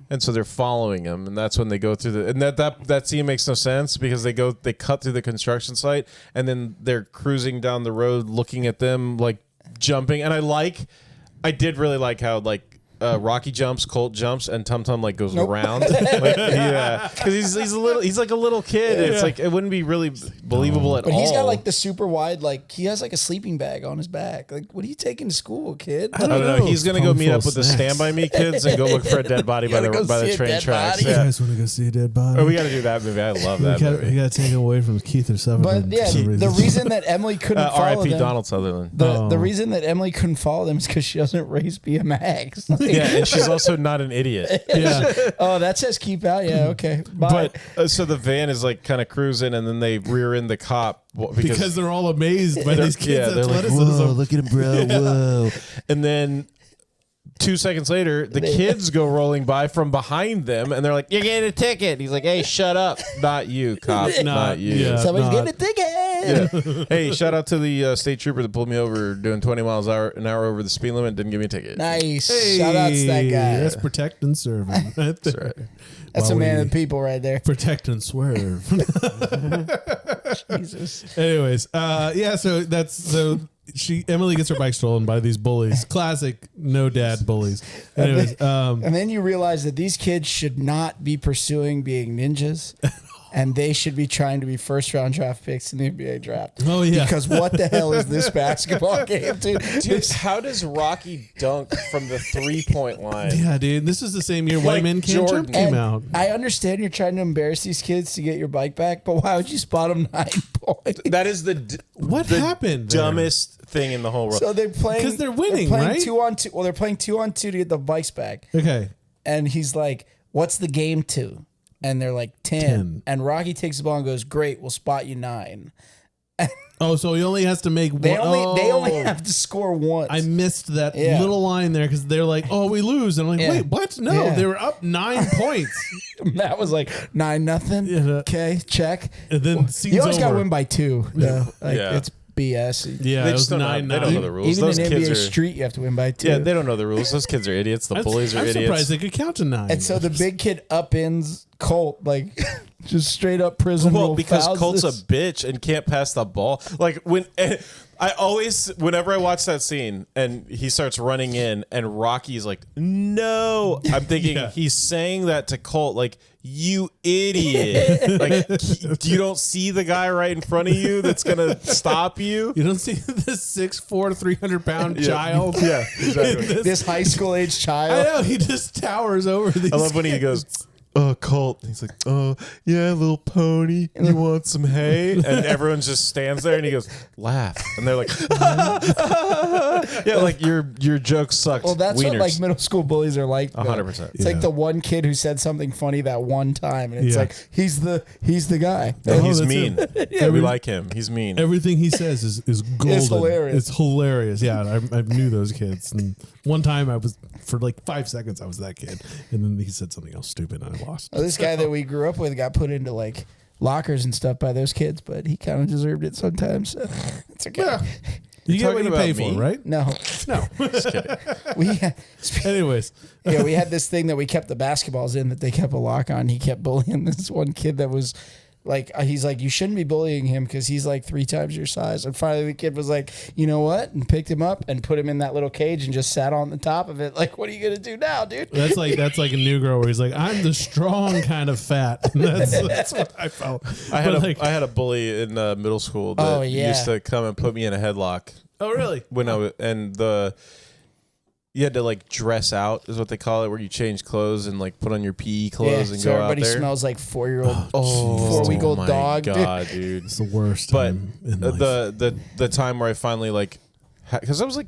and so they're following him, and that's when they go through and that scene makes no sense because they cut through the construction site, and then they're cruising down the road looking at them like jumping, and I did really like how like Rocky jumps, Colt jumps, and Tum Tum like goes around. Like, yeah, because he's like a little kid. It's like it wouldn't be really believable at all. But he's got like the super wide, like he has like a sleeping bag on his back. Like, what are you taking to school, kid? I don't know. He's gonna go meet up with the Stand By Me kids and go look for a dead body by the train tracks. You guys want to go see a dead body? Oh, we got to do that movie. I love that movie. You got to take it away from Keith or Sutherland. But yeah, the reason that Emily couldn't follow R.I.P. them, Donald Sutherland. the reason that Emily couldn't follow them is because she doesn't race BMX. Like, Yeah, and she's also not an idiot. Yeah. oh, that says keep out. Yeah, okay. Bye. But so the van is like kind of cruising, and then they rear end the cop Because they're all amazed by these kids' they're like, athleticism. whoa, look at him, bro. Whoa. And then 2 seconds later, the kids go rolling by from behind them, and they're like, "You get a ticket." He's like, "Hey, shut up, not you, cop, not you." yeah. Somebody's not- getting a ticket. Yeah. Hey, shout out to the state trooper that pulled me over doing 20 miles an hour over the speed limit. Didn't give me a ticket. Nice. Hey, Shout out to that guy. That's protect and serving. That's right. That's a man of the people right there. Protect and swerve. Jesus. Anyways, yeah. So Emily gets her bike stolen by these bullies. Classic no dad bullies. Anyways, And then you realize that these kids should not be pursuing being ninjas. And they should be trying to be first round draft picks in the NBA draft. Oh, yeah. Because what the hell is this basketball game, dude? Dude, how does Rocky dunk from the 3-point line? yeah, dude, this is the same year White Men Can't Jordan. Jump came And out. I understand you're trying to embarrass these kids to get your bike back, but why would you spot them 9 points? That is the What happened there? dumbest thing in the whole world. So they're playing 'Cause they're winning, playing right? 2-on-2. Well, they're playing 2-on-2 to get the bikes back. Okay. And he's like, "What's the game to?" And they're like 10. And Rocky takes the ball and goes, "Great, we'll spot you 9." Oh, so he only has to make They one. they only have to score once. I missed that Yeah. little line there because they're like, "Oh, we lose," and I'm like, Yeah. "Wait, what? No, Yeah. they were up 9 points." That was like 9-0. Yeah. Okay, check. And then scene's You always got to over. win by 2. No, like, Yeah. it's BS. Yeah, They it was just don't know- 9. they don't know the rules. Even Those in kids NBA are- Street, you have to win by 2. Yeah, they don't know the rules. Those kids are idiots. The bullies are I'm idiots. surprised they could count to 9. And so the big kid upends Colt, like just straight up prison Well, rule because fouls Colt's this. a bitch and can't pass the ball. Like whenever I watch that scene and he starts running in and Rocky's like, "No," I'm thinking Yeah. he's saying that to Colt, like, "You idiot!" Like, you don't see the guy right in front of you that's gonna stop you. You don't see the 6'4", 300-pound child. Yeah, exactly. This high school age I child. know he just towers over these. I love when he goes, Colt. He's like, "Oh, yeah, little pony. You want some hay?" And everyone just stands there and he goes, "Laugh." And they're like, "Yeah, like your joke sucked." Well, that's Wieners. what like middle school bullies are like. though. 100%. It's like the one kid who said something funny that one time, and it's Yeah. like he's the guy. No, he's that's mean. it. We like him. He's mean. Everything he says is golden. hilarious. It's hilarious. Yeah, I knew those kids. And one time I was, for like 5 seconds, I was that kid. And then he said something else stupid and I lost. Well, this guy that we grew up with got put into like lockers and stuff by those kids, but he kind of deserved it sometimes. So it's okay. Yeah. You get what talking you pay about me? for, right? No, No. we Anyways. yeah, we had this thing that we kept the basketballs in that they kept a lock on. He kept bullying this one kid that was like, he's like, "You shouldn't be bullying him because he's like 3 times your size." And finally the kid was like, "You know what?" And picked him up and put him in that little cage and just sat on the top of it. Like, what are you going to do now, dude? That's like a new girl where he's like, "I'm the strong kind of fat." That's what I felt. I had But a bully in middle school that Oh, yeah. used to come and put me in a headlock oh really? when I was, and you had to like dress out is what they call it, where you change clothes and like put on your PE clothes and so go out everybody there. smells like 4-year-old, Oh 4-week-old my dog. dude. God, dude. It's the worst But time in life. the time where I finally like, because I was like,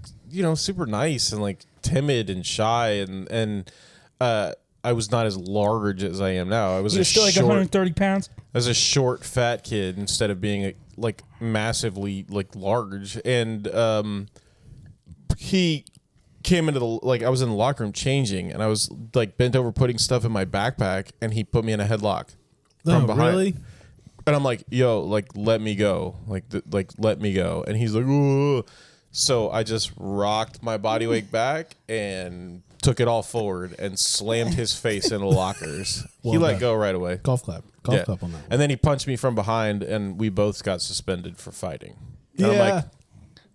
super nice and like timid and shy and I was not as large as I am now. I was You're still like 130 pounds. I was a short, fat kid instead of being like massively like large. And he came into I was in the locker room changing, and I was like bent over putting stuff in my backpack, and he put me in a headlock from behind. Really? And I'm like, "Yo, like let me go, let me go." And he's like, "Ooh." So I just rocked my body weight back and took it all forward and slammed his face into lockers. He let go right away. Golf clap. Golf clap on that one. And then he punched me from behind, and we both got suspended for fighting. And I'm Yeah. like,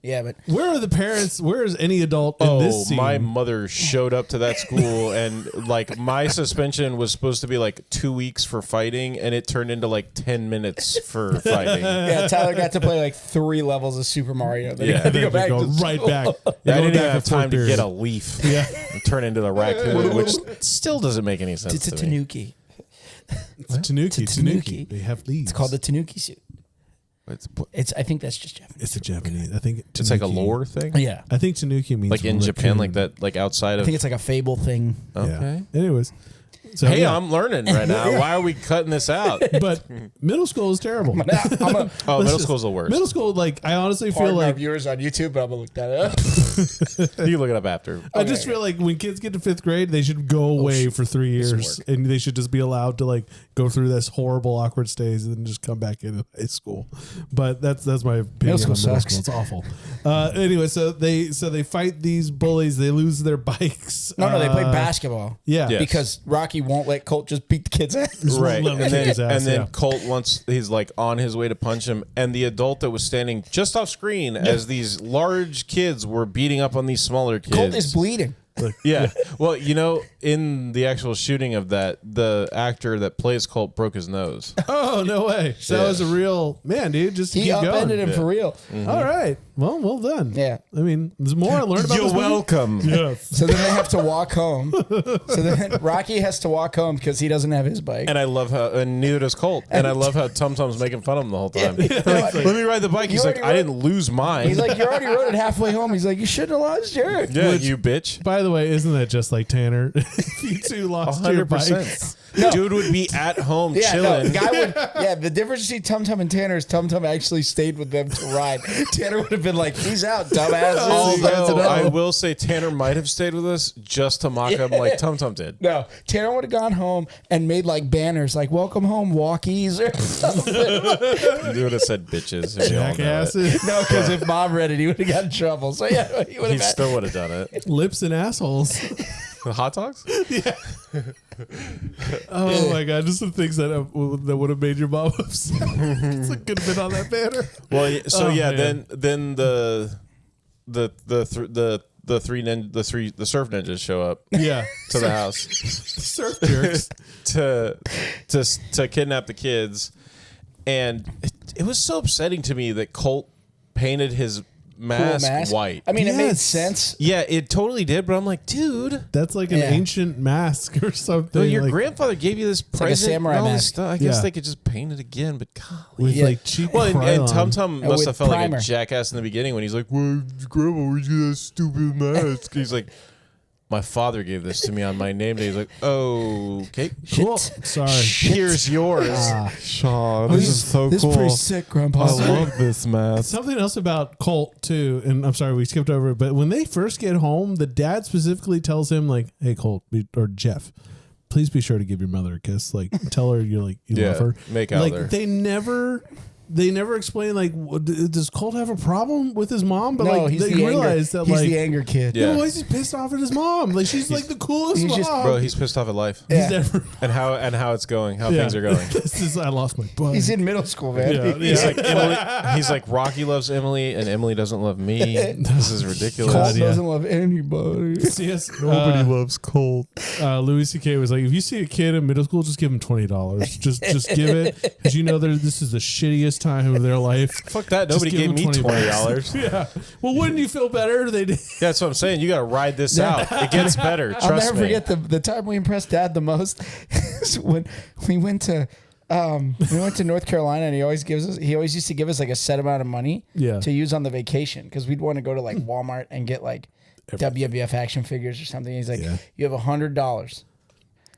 Yeah, but Where are the parents? Where is any adult in this scene? My mother showed up to that school, and like my suspension was supposed to be like 2 weeks for fighting, and it turned into like 10 minutes for fighting. yeah, Tyler got to play like 3 levels of Super Mario. Then he had to They go back go to right school. back. Yeah, I didn't even back have to fourth time to period. get a leaf. Yeah. And turn into the raccoon, which still doesn't make any sense. It's a to me. tanuki. It's a tanuki. It's a tanuki. They have leaves. It's called the tanuki suit. It's I think that's just Japanese. It's a Japanese. I think it's like a tanuki- lore thing. Yeah. I think tanuki means Like in raccoon. Japan, like that, like outside I of. think it's like a fable thing. Okay. Yeah. Anyways. So, Hey, yeah. I'm learning right now. Why are we cutting this out? But middle school is terrible. I'm a Oh, middle school's the worst. Middle school, like, I honestly feel pardon our like viewers on YouTube, but I'm gonna look that up. You can look it up after. I just feel like when kids get to 5th grade, they should go away for 3 years, and they should just be allowed to like go through this horrible, awkward stage and then just come back into high school. But that's my opinion. Middle school on sucks. It's awful. Anyway, so they fight these bullies. They lose their bikes. No, they play basketball. Yeah, Yeah. Because Rocky won't let Colt just beat the kid's ass. Right, Let him and kick his ass, then yeah. Colt once he's like on his way to punch him, and the adult that was standing just off screen as these large kids were beating up on these smaller kids. Colt is bleeding. Yeah. Well, you know, in the actual shooting of that, the actor that plays Colt broke his nose. Oh no way! So that was a real man, dude. Just He keep upended going. him for real. All right. Well done. Yeah. I mean, there's more I learned about. You're this movie. welcome. Yes. So then they have to walk home. So then Rocky has to walk home because he doesn't have his bike. And I love how, and neither does Colt. And I love how Tum Tum's making fun of him the whole time. Yeah. Like, let me ride the bike. He's You like, I already didn't lose mine. He's like, you already rode it halfway home. He's like, you shouldn't have lost yours. yeah, you bitch. By the way, isn't that just like Tanner? You two lost your 100%. bikes. No. Dude would be at home Yeah, chilling. no, guy would. Yeah, the difference between Tum Tum and Tanner is Tum Tum actually stayed with them to ride. Tanner would have been like, "He's out, dumbasses." Although I will say Tanner might have stayed with us just to mock him like Tum Tum did. No, Tanner would have gone home and made like banners like "Welcome home, walkies" or something. You would have said bitches. and we all know it. Jackasses. No, because if Mom read it, he would have got in trouble. So yeah, he would He have. still would have done it. Lips and assholes. The hot dogs? Oh my god! Just the things that would have made your mom upset. It could have been on that banner. Well, so Oh, yeah, man. then the surf ninjas show up Yeah, to the house surf jerks. to kidnap the kids, and it was so upsetting to me that Colt painted his mask white. I mean, it made Yes. sense. Yeah, it tototally did, but I'm like, dude. That's like an Yeah. ancient mask or something. Well, your like, grandfather gave you this like a present. samurai and all this mask. stuff. I guess Yeah. they could just paint it again, but golly. with Yeah. like cheap Well, and Krylon. Tum Tum must with have felt primer. like a jackass in the beginning when he's like, "Well, Grandma, where'd you get that stupid mask?" He's like, "My father gave this to me on my name day." He's like, "Oh, okay, Cool. Shit. Sorry. here's yours." Sean, This is pretty sick, Grandpa. this mask. Something else about Colt too, and I'm sorry we skipped over it, but when they first get home, the dad specifically tells him like, "Hey, Colt or Jeff, please be sure to give your mother a kiss. Like, tell her you Yeah, love her. make out like there. They never explain like, does Colt have a problem with his mom? But No, like he's they the realize anger. that He's like, the anger kid. Yeah. no, he's pissed off at his mom. Like she's like the coolest he's mom. just- Bro, he's pissed off at life Yeah. He's never. and how it's going, how Yeah. things are going. This is I lost my butt. He's in middle school, man. Yeah. He's like Emily. He's like Rocky loves Emily, and Emily doesn't love me. This is ridiculous. Colt God, yeah. doesn't love anybody. CS, loves Colt. Louis C.K. was like, if you see a kid in middle school, just give him $20. Just give it because you know this is the shittiest time of their life. Fuck that. Just Nobody give gave him me $20. $20. Yeah. Well, wouldn't you feel better? They did. That's what I'm saying. You got to ride this out. It gets better. Trust I'll never me. forget the time we impressed Dad the most is when we went to North Carolina, and he always used to give us like a set amount of money Yeah. to use on the vacation because we'd want to go to like Walmart and get like WWF action figures or something. He's like, Yeah. you have $100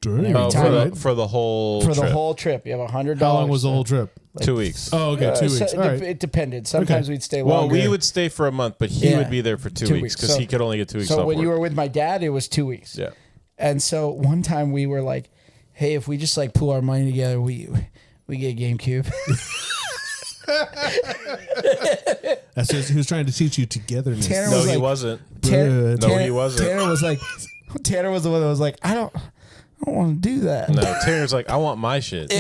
Dang. Oh, time. for the whole for trip. the whole trip. You have $100. How long was the whole trip? 2 weeks. Oh, okay, 2 weeks. All right. It depended. Sometimes Okay. we'd stay Well, longer. we would stay for a month, but he Yeah. would be there for 2 2 weeks weeks. because So- he could only get 2 weeks So off when work. you were with my dad, it was 2 weeks. Yeah. And so one time we were like, hey, if we just like pool our money together, we get a GameCube. That's just, he was trying to teach you togetherness. Tanner No, was he like- wasn't. Good. No, he wasn't. Tanner was the one that was like, I I don't want to do that. No, Tanner's like, I want my shit.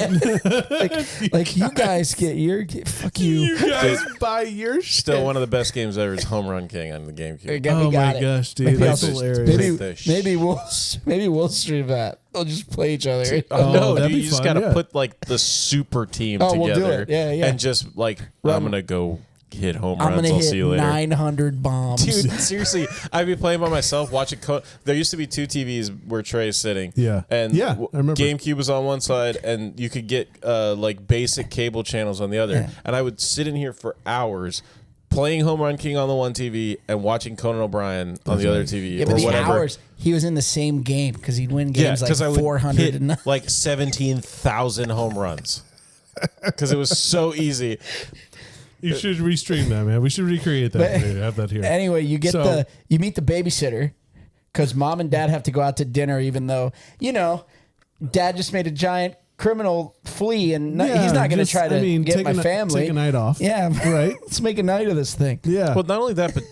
Like you guys get your fuck you. You guys buy your shit. Still one of the best games ever is Home Run King on the GameCube. Oh my gosh, dude, that's hilarious. Maybe we'll stream that. They'll just play each other. Oh, no, that'd dude, be you just fun, gotta yeah. put like the super team Oh, we'll do together. it. Yeah. And just like, I'm gonna go hit home I'm runs. gonna I'll see hit you later. 900 bombs. Dude, seriously, I'd be playing by myself watching. There used to be 2 TVs where Trey's sitting. Yeah. and Yeah, I remember. GameCube was on one side, and you could get like basic cable channels on the other. Yeah. And I would sit in here for hours playing Home Run King on the one TV and watching Conan O'Brien on the other TV Yeah, but or the whatever. hours he was in the same game because he'd win games like I would 400 and hit like 17,000 home runs because it was so easy. You should restream that, man. We should recreate that. Have that here. Anyway, you meet the babysitter because mom and dad have to go out to dinner, even though dad just made a giant criminal flee, and he's not going to try to get my family. Take a night off. Yeah, right. Let's make a night of this thing. Yeah. Well, not only that, but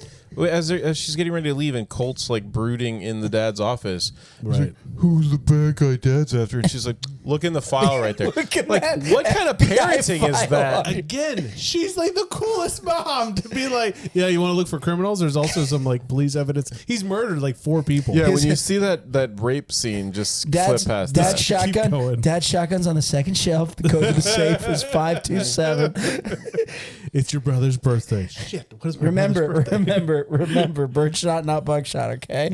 as she's getting ready to leave, and Colt's like brooding in the dad's office. He's like, who's the bad guy dad's after? And she's like, look in the file right there. Look at like, that what kind of parenting FBI is that? file. Again, she's like the coolest mom to be like, yeah, you want to look for criminals? There's also some like police evidence. He's murdered like 4 people. Yeah, when you see that rape scene, just flip past Dad's that. shotgun. going. Dad's shotgun's on the second shelf. The code of the safe is 527. It's your brother's birthday. Shit. What is my brother's birthday? Remember. Birdshot, not buckshot. Okay.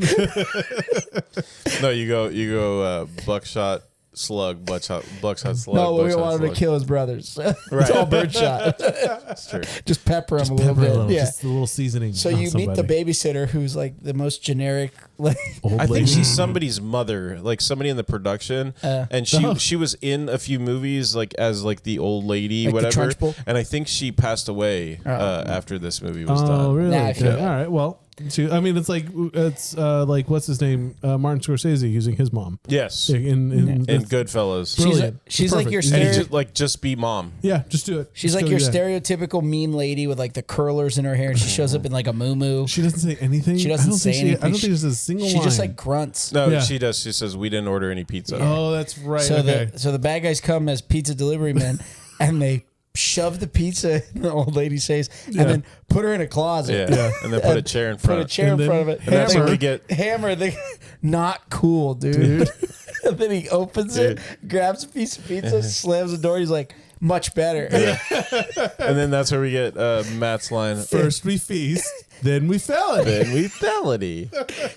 No, you go buckshot, slug, buckshot, slug. No, we buckshot, wanted slug. to kill his brothers. It's all birdshot. That's true. Just pepper him a little Pepper bit. a little, Yeah. just a little seasoning. So on you meet the somebody. babysitter, who's like the most generic. Like, Old I lady. think she's somebody's mother, like somebody in the production, and she was in a few movies, like as like the old lady, Like the whatever. Trunchbull? And I think she passed away after this movie was Oh, done. really? Nah, I Okay. feel- All right. Well, I mean, it's like what's his name? Martin Scorsese using his mom. Yes, In Goodfellas. Brilliant. she's like your Perfect. And he stereo. just be mom. Yeah, just do it. She's Just like go your do that. stereotypical mean lady with like the curlers in her hair, and she shows up in like a muumuu. She doesn't say anything. She doesn't say anything. I don't think there's a single She line. just like grunts. No, Yeah. she does. She says we didn't order any pizza. Oh, that's right. So okay. the bad guys come as pizza delivery men, and they shove the pizza in the old lady's face, and then put her in a closet. Yeah. And then put a chair in front. Put a chair And in then- front of it. And that's Hammer, when we get- hammer. Not cool, dude. And then he opens it, grabs a piece of pizza, slams the door. He's like, much better. And then that's where we get Matt's line. First we feast, then we felony. Then we felony.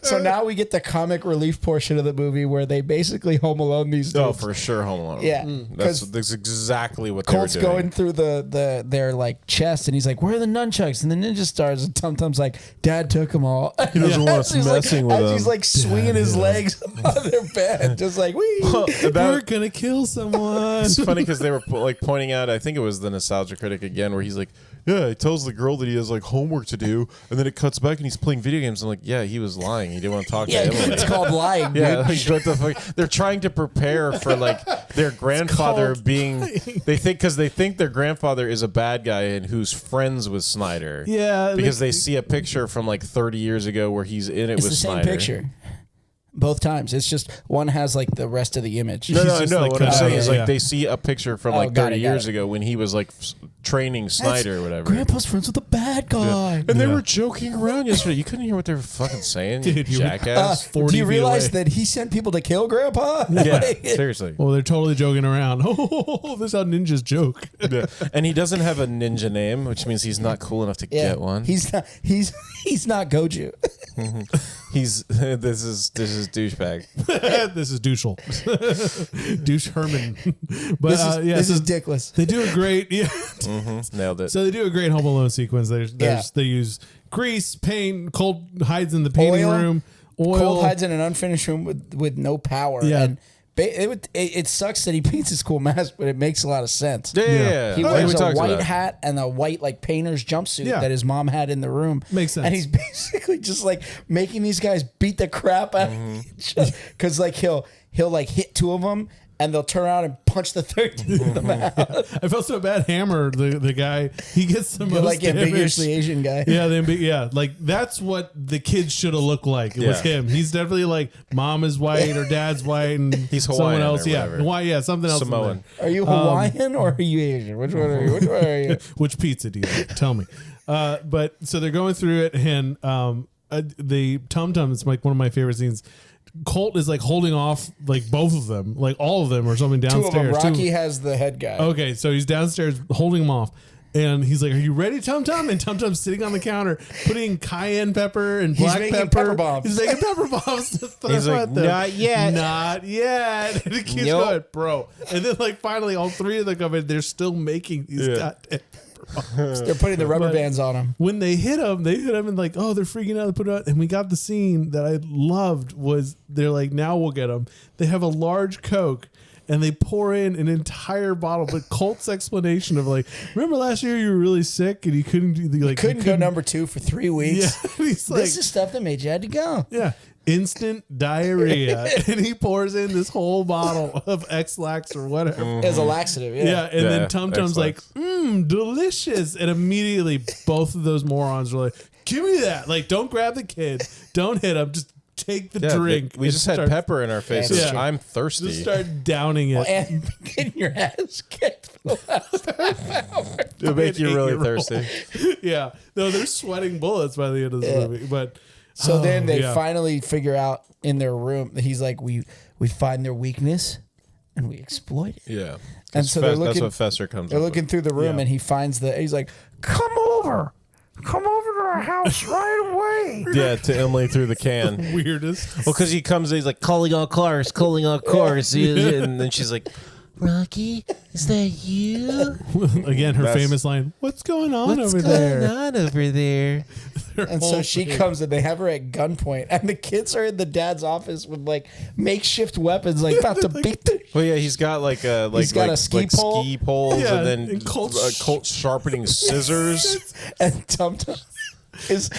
So now we get the comic relief portion of the movie where they basically Home Alone these Oh, dudes. for sure, Home Alone. Yeah, That's 'cause exactly what Colt's they were doing. going through their like chest, and he's like, "Where are the nunchucks?" And the ninja stars, and Tum Tum's like, "Dad took them all." He doesn't want us As he's like- messing with as he's them. like swinging his legs on their bed, just like wee. We're gonna kill someone. It's funny because they were like pointing out. I think it was the Nostalgia Critic again, where he's like, "Yeah, he tells the girl that he has like homework to do, and then it cuts back and he's playing video games." I'm like, "Yeah, he was lying. He didn't want to talk Yeah, to Emily." it's called lying, dude. Yeah, like, what the fuck? They're trying to prepare for like their grandfather called being. They think their grandfather is a bad guy and who's friends with Snyder. Yeah, because they see a picture from like 30 years ago where he's in it It's with the same Snyder. picture. Both times. It's just one has like the rest of the image. No, just, like, what I'm cut saying out. is like Yeah. they see a picture from Oh, like got 30 it, got years it. ago when he was like training Snyder or whatever. Grandpa's friends with the bad guy. And they Yeah. were joking around yesterday. You couldn't hear what they were fucking saying, you Dude, you were- jackass. 40 do you feet realize away. that he sent people to kill Grandpa? Yeah, Like, seriously. Well, they're totally joking around. Oh, this is how ninjas joke. Yeah. And he doesn't have a ninja name, which means he's not cool enough to yeah, get one. He's not. He's not Goju. He's this is douchebag. This is Douchel. Douche Herman. But This is so dickless. they do a great Nailed it. So they do a great Home Alone sequence. Yeah. They use grease, paint, Colt hides in the painting Oil. room, oil. Colt hides in an unfinished room with no power. Yeah. And it sucks that he paints his cool mask, but it makes a lot of sense. yeah. He Oh, wears we a talked white about it. hat and a white like painter's jumpsuit Yeah. that his mom had in the room. Makes sense. And he's basically just like making these guys beat the crap out of each other. Because like he'll like hit two of them and they'll turn around and punch the third dude in the mouth. I felt so bad. Hammer, the guy, he gets the most Like damage. ambiguously Asian guy. Yeah, like that's what the kids should have looked like. It was him. He's definitely like mom is white or dad's white and He's someone Hawaiian else. or Yeah, whatever. Hawaii, yeah, something else. in Samoan. Are you Hawaiian or are you Asian? Which one are you? Which one are you? there. Which pizza do you like? Tell me. But so they're going through it, and the Tum Tum is like one of my favorite scenes. Colt is like holding off like both of them, like all of them or something Two of them. downstairs. Rocky has the head guy. Okay, so he's downstairs holding them off. And he's like, "Are you ready, Tum Tum?" And Tum Tum's sitting on the counter, putting cayenne pepper and black making pepper. pepper bombs. He's making pepper bombs to throw He's like, at them. "Not yet." Not yet. And it keeps Nope. going, bro. And then like finally, all three of them come in. They're still making these goddamn pepper bombs. They're putting the rubber But bands on him. When they hit him and like, oh, they're freaking out. They put it out. And we got the scene that I loved was they're like, now we'll get them. They have a large Coke. And they pour in an entire bottle, but Colt's explanation of like, remember last year you were really sick and you couldn't do the like Couldn't go number 2 for 3 weeks. Yeah, and he's like, This is stuff that made you had to go. yeah, instant diarrhea, and he pours in this whole bottle of X-Lax or whatever. As a laxative, Yeah, and Yeah, then Tum Tum's like, X-Lax. delicious, and immediately both of those morons are like, give me that, like, don't grab the kid, don't hit him, just take the drink. We and just had start- pepper in our faces. Yeah. I'm thirsty. Just start downing it. and getting your ass kicked for the last half hour. It'll make you really 8-year-old. thirsty. Yeah, no, they're sweating bullets by the end of this movie. But So then they yeah. finally figure out in their room that he's like, we find their weakness and we exploit it. Yeah. And so they're that's looking- what Fester comes They're up looking through the room Yeah. and he finds he's like, come over to our house right away. with. Yeah, to Emily through the can. weirdest. Well, because he comes, he's like, calling all cars. And then she's like, Rocky, is that you? Again, her That's- famous line, "What's going on What's over going there?" on over there? And so she comes and they have her at gunpoint and the kids are in the dad's office with like makeshift weapons, like about to beat the Well, yeah, he's got like a He's got a ski pole. ski poles, Yeah, and then and Colt sharpening scissors. and Tum Tum is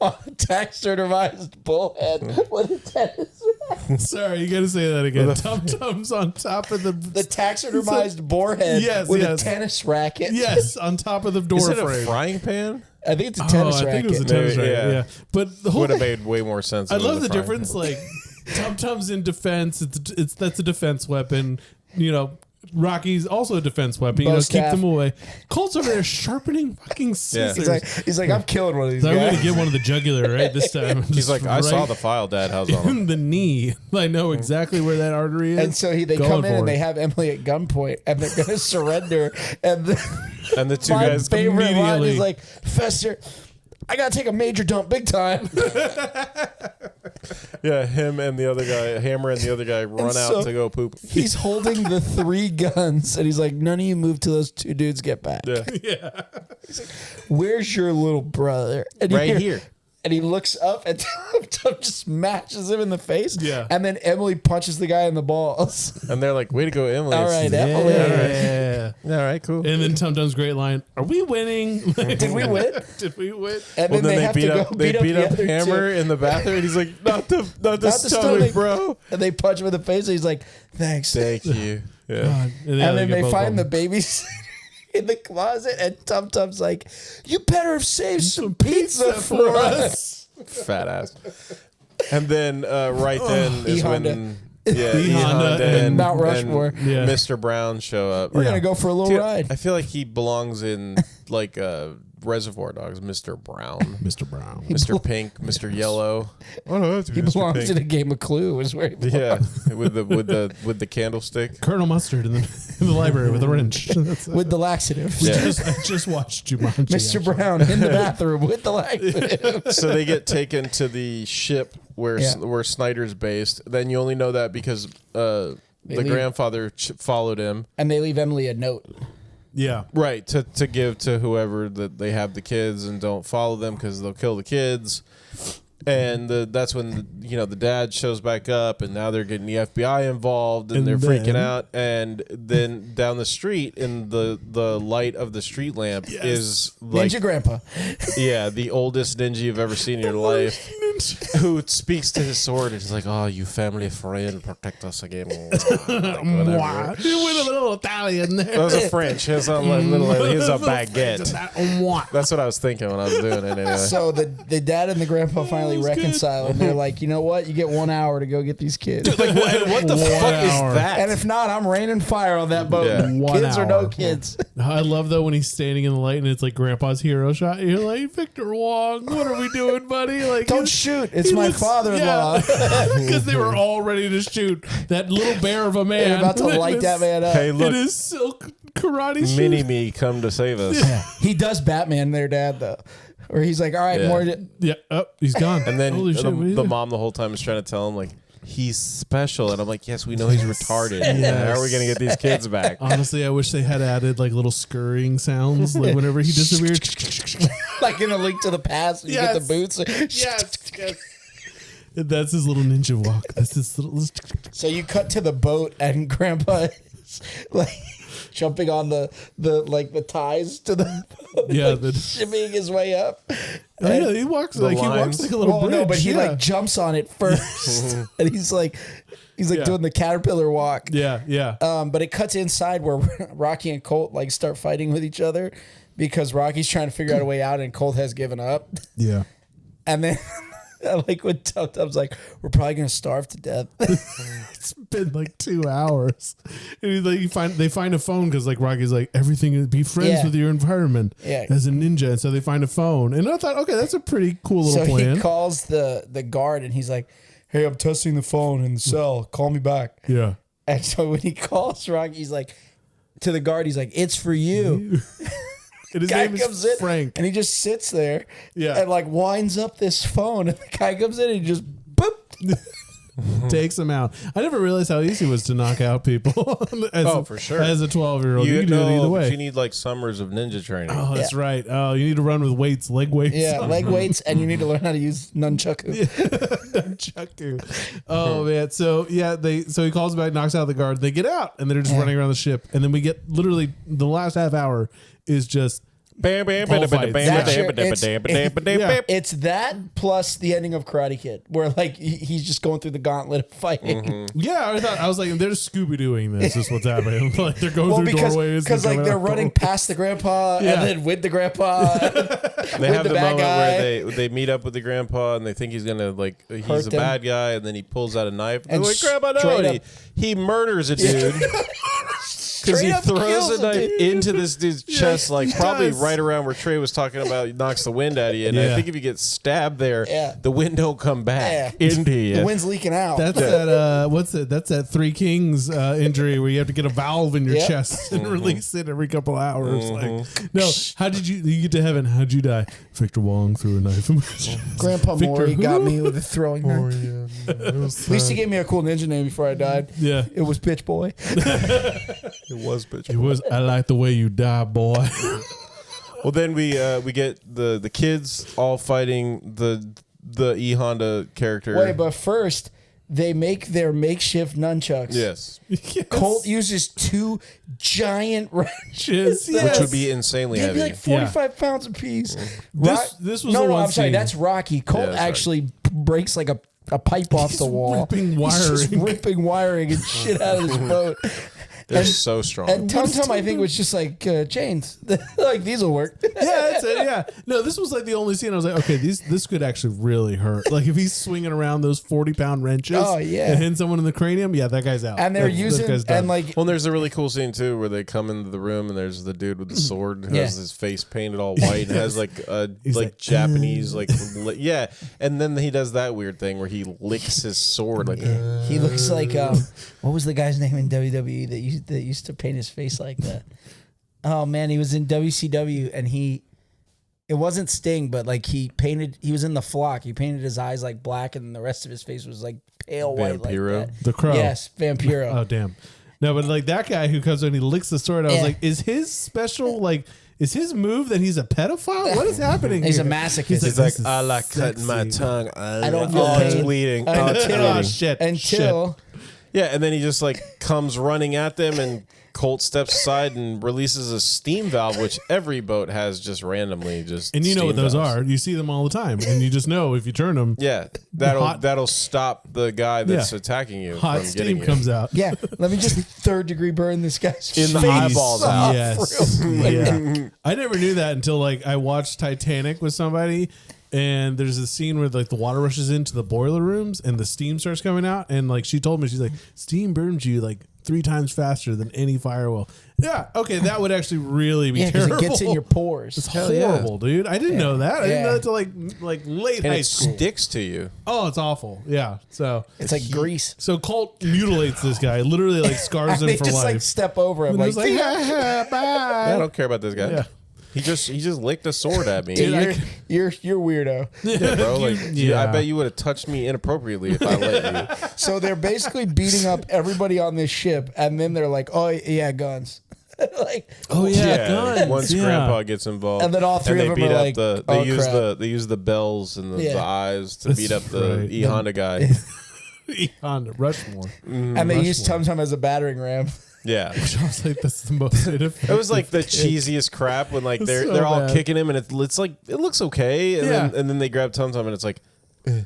on a taxidermized bullhead with a tennis racket. Sorry, you got to say that again. Tum Tum's on top of the The taxidermized boarhead Yes, with yes. a tennis racket. yes, on top of the door Is it frame. a frying pan? I think it's a tennis I racket. think it was a tennis Maybe, racket. yeah. Yeah, but the whole Would have thing, made way more sense. I if it was love a the frying difference. pan. Like Tum Tum's in defense. It's that's a defense weapon. You know, Rocky's also a defense weapon. You Bow know, keep staff. them away. Colt's over there sharpening fucking scissors. He's like, I'm killing one of these So I'm guys. gonna get one of the jugular right this time. He's Just like, I saw right the file Dad has on him. in the knee. I know exactly where that artery is. And so they Going come in for and it. they have Emily at gunpoint and they're going to surrender. And And the two my guys favorite line immediately- is like, Fester, I got to take a major dump big time. Yeah, him and the other guy, Hammer and the other guy run so- out to go poop. He's holding the 3 guns and he's like, none of you move till those 2 dudes get back. Yeah. Where's your little brother? And you Right hear- here. And he looks up and Tum Tum just smashes him in the face. Yeah. And then Emily punches the guy in the balls. And they're like, way to go, Emily. All right, yeah. Emily. Yeah. All right, cool. And then Tum Tum's great line: "Are we winning? Did we win? Did we win?" And Well, then they have to go they beat the up other Hammer two. in the bathroom, and he's like, not the Not the stomach, bro. And they punch him in the face and he's like, thanks. Thank you. Yeah. God. And then get they both find the of them. babies in the closet, and Tum Tum's like, "You better have saved some pizza for us." Fat ass. And then right then is E-Honda. when yeah, E-Honda and Mount Rushmore. Yeah. Mr. Brown show up. We're gonna go for a little Dude, ride. I feel like he belongs in like Reservoir Dogs. Mr. Brown, Mr. Brown. Mr. Pink, Mr. Yellow. He belongs in a game of Clue. Is where he belongs. Yeah, with the candlestick. Colonel Mustard in the library with a wrench. That's With the laxative. Yeah. I just watched Jumanji. Mr. actually. Brown in the bathroom with the laxative. So they get taken to the ship where Yeah. where Snyder's based. Then you only know that because the leave- grandfather followed him. And they leave Emily a note. Yeah. Right, to give to whoever that they have the kids and don't follow them because they'll kill the kids. And that's when the dad shows back up, and now they're getting the FBI involved, and And they're freaking then- out. And then down the street, in the light of the street lamp, is like Ninja Grandpa. the oldest ninja you've ever seen in your life. who speaks to his sword and is like, "Oh, you family friend, protect us again." Whatever. You went a little Italian there. That was a French. He was a little. He was a baguette. That's what I was thinking when I was doing it. Anyway. So the dad and the grandpa finally reconcile, and they're like, you know what? You get 1 hour to go get these kids. Like, what the fuck is that? And if not, I'm raining fire on that boat. Yeah. 1 Kids or hour. no kids. I love though when he's standing in the light and it's like Grandpa's hero shot. And you're like, Victor Wong, what are we doing, buddy? Like, Don't shoot. It's my father-in-law. Because they were all ready to shoot that little bear of a man. They're about to light that man up. Hey, look, It is silk karate shoot. Mini Me come to save us. He does Batman their dad, though. Or he's like, all right, Yeah. more. Yeah, he's gone. And then Holy shit, what do you the do? mom the whole time is trying to tell him like he's special, and I'm like, yes, we know he's retarded. Yes. How are we gonna get these kids back? Honestly, I wish they had added like little scurrying sounds like whenever he disappeared. Like in A Link to the Past, you get the boots. yes. That's his little ninja walk. That's his little. So you cut to the boat, and Grandpa is like jumping on the ties to the boat, Yeah, like, shimmying his way up. Oh, yeah, he walks like lines. a little Well, bridge. no, but he yeah. like jumps on it first, and he's like Yeah. doing the caterpillar walk. yeah. But it cuts inside where Rocky and Colt like start fighting with each other because Rocky's trying to figure out a way out, and Colt has given up. Yeah. And then, like when Tum Tum's like, "We're probably gonna starve to death." It's been like 2 hours. And he's like, they find a phone because like Rocky's like, everything is be friends Yeah. with your environment Yeah. as a ninja. And so they find a phone. And I thought, okay, that's a pretty cool little So plan. he calls the guard, and he's like, "Hey, I'm testing the phone in the cell. Call me back." Yeah. And so when he calls Rocky, he's like, to the guard, he's like, "It's for you." And his Guy name comes is in, Frank. and he just sits there, Yeah. and like winds up this phone, and the guy comes in and he just boop. Takes him out. I never realized how easy it was to knock out people. For sure. As a 12-year-old, you can do it know, either but way. you need like summers of ninja training. Oh, that's right. Oh, you need to run with weights, leg weights. Yeah, leg weights, and you need to learn how to use nunchaku. Chuck. Oh man. So yeah, so he calls back, knocks out the guard. They get out, and they're just running around the ship. And then we get literally the last half hour is just Bam, bam, Ball bam, bam, fights. bam, That's bam, your- bam, it's- bam, bam, bam, Yeah. bam. It's that plus the ending of Karate Kid, where like he's just going through the gauntlet of fighting. yeah. I was like, they're Scooby Dooing this. Is what's happening. Like they're going through doorways because like coming they're out. running past the grandpa Yeah. and then with the grandpa. They have the the bad moment guy. where they meet up with the grandpa and they think he's gonna like he's Hurt a them. bad guy, and then he pulls out a knife and And they're like, "Grandpa, no!" straight And up- he murders a dude because Straight he up throws kills a knife dude. into this dude's chest, like he probably does. right around where Trey was talking about. He knocks the wind out of you, and Yeah. I think if you get stabbed there, Yeah. the wind don't come back Yeah. into you. The wind's leaking out. That's that. What's it? That's that Three Kings injury where you have to get a valve in your Yep. chest and release it every couple hours. Like, no, how did you get to heaven? How'd you die? Victor Wong threw a knife in my chest. Grandpa Victor Maury who? got me with a throwing knife. At least he gave me a cool ninja name before I died. Yeah, It was Pitch Boy. It was, bitch. it was. I like the way you die, boy. Well, then we get the kids all fighting the E Honda character. Wait, but first they make their makeshift nunchucks. yes, Colt uses 2 giant wrenches. Yes. which would be insanely They'd heavy. be like 45 pounds apiece. This was no, the no, one I'm sorry. scene. That's Rocky. Colt that's right. actually breaks like a pipe off the wall. ripping He's just wiring. ripping wiring and shit out of this boat. They're and- so strong. And Tum Tum, I think, was just like chains. Like these will work. Yeah, that's it. Yeah, no, this was like the only scene I was like, okay, this could actually really hurt. Like if he's swinging around those 40-pound wrenches, Oh, yeah. and hitting someone in the cranium, yeah, that guy's out. And they're That using guy's done. and like Well, there's a really cool scene too where they come into the room and there's the dude with the sword who Yeah. has his face painted all white and has like a He's like like, Japanese yeah, and then he does that weird thing where he licks his sword like he looks like what was the guy's name in WWE that used to paint his face like that? Oh man, he was in WCW and it wasn't Sting, but like he was in the Flock. He painted his eyes like black and the rest of his face was like pale white like Vampiro? that. The Crow. Yes, Vampiro. Oh damn. No, but like that guy who comes in and he licks the sword, I was Yeah. like, is his special like is his move that he's a pedophile? What is happening? He's here? a masochist. He's he's like, like "This is I like cutting my sexy." tongue. I don't feel oh, it's pain bleeding. until- Oh, it's Oh, bleeding. shit. Until Yeah, and then he just like comes running at them and Colt steps aside and releases a steam valve, which every boat has just randomly. And you know what steam those valves. are. You see them all the time. And you just know if you turn them, Yeah, Hot- that'll stop the guy that's attacking you. hot from getting steam you. comes out. Yeah, let me just 3rd degree burn this guy's In the face eyeballs off out. Yes. real quick. Yeah. I never knew that until like I watched Titanic with somebody, and there's a scene where like the water rushes into the boiler rooms and the steam starts coming out, and like she told me, she's like, steam burns you like 3 times faster than any fire will. Yeah, okay, that would actually really be Yeah, because terrible. it gets in your pores. It's Hell yeah. horrible, dude. I didn't know that. I didn't know that till like late And high it school. sticks to you. Oh, it's awful. Yeah. So It's like grease. so Colt mutilates this guy, literally like scars him They for just life. like step over him And like, he's like, I bye. don't care about this guy. Yeah. He just licked a sword at me. Dude, you're weirdo. Yeah, bro. Like, Yeah. I bet you would have touched me inappropriately if I let you. So they're basically beating up everybody on this ship, and then they're like, "Oh yeah, guns." Like, Oh yeah, guns. Once yeah. Grandpa gets involved, And then all three they of them beat are up like, the "Oh, they crap." use the bells and the Yeah. eyes to beat up the right. E Honda guy. Honda Rushmore. and they use Tum Tum as a battering ram. Yeah. I was like, that's the most. It was like the cheesiest crap when like they're so all bad. kicking him and it's like it looks okay and Yeah. then they grab Tum Tum and it's like Yeah.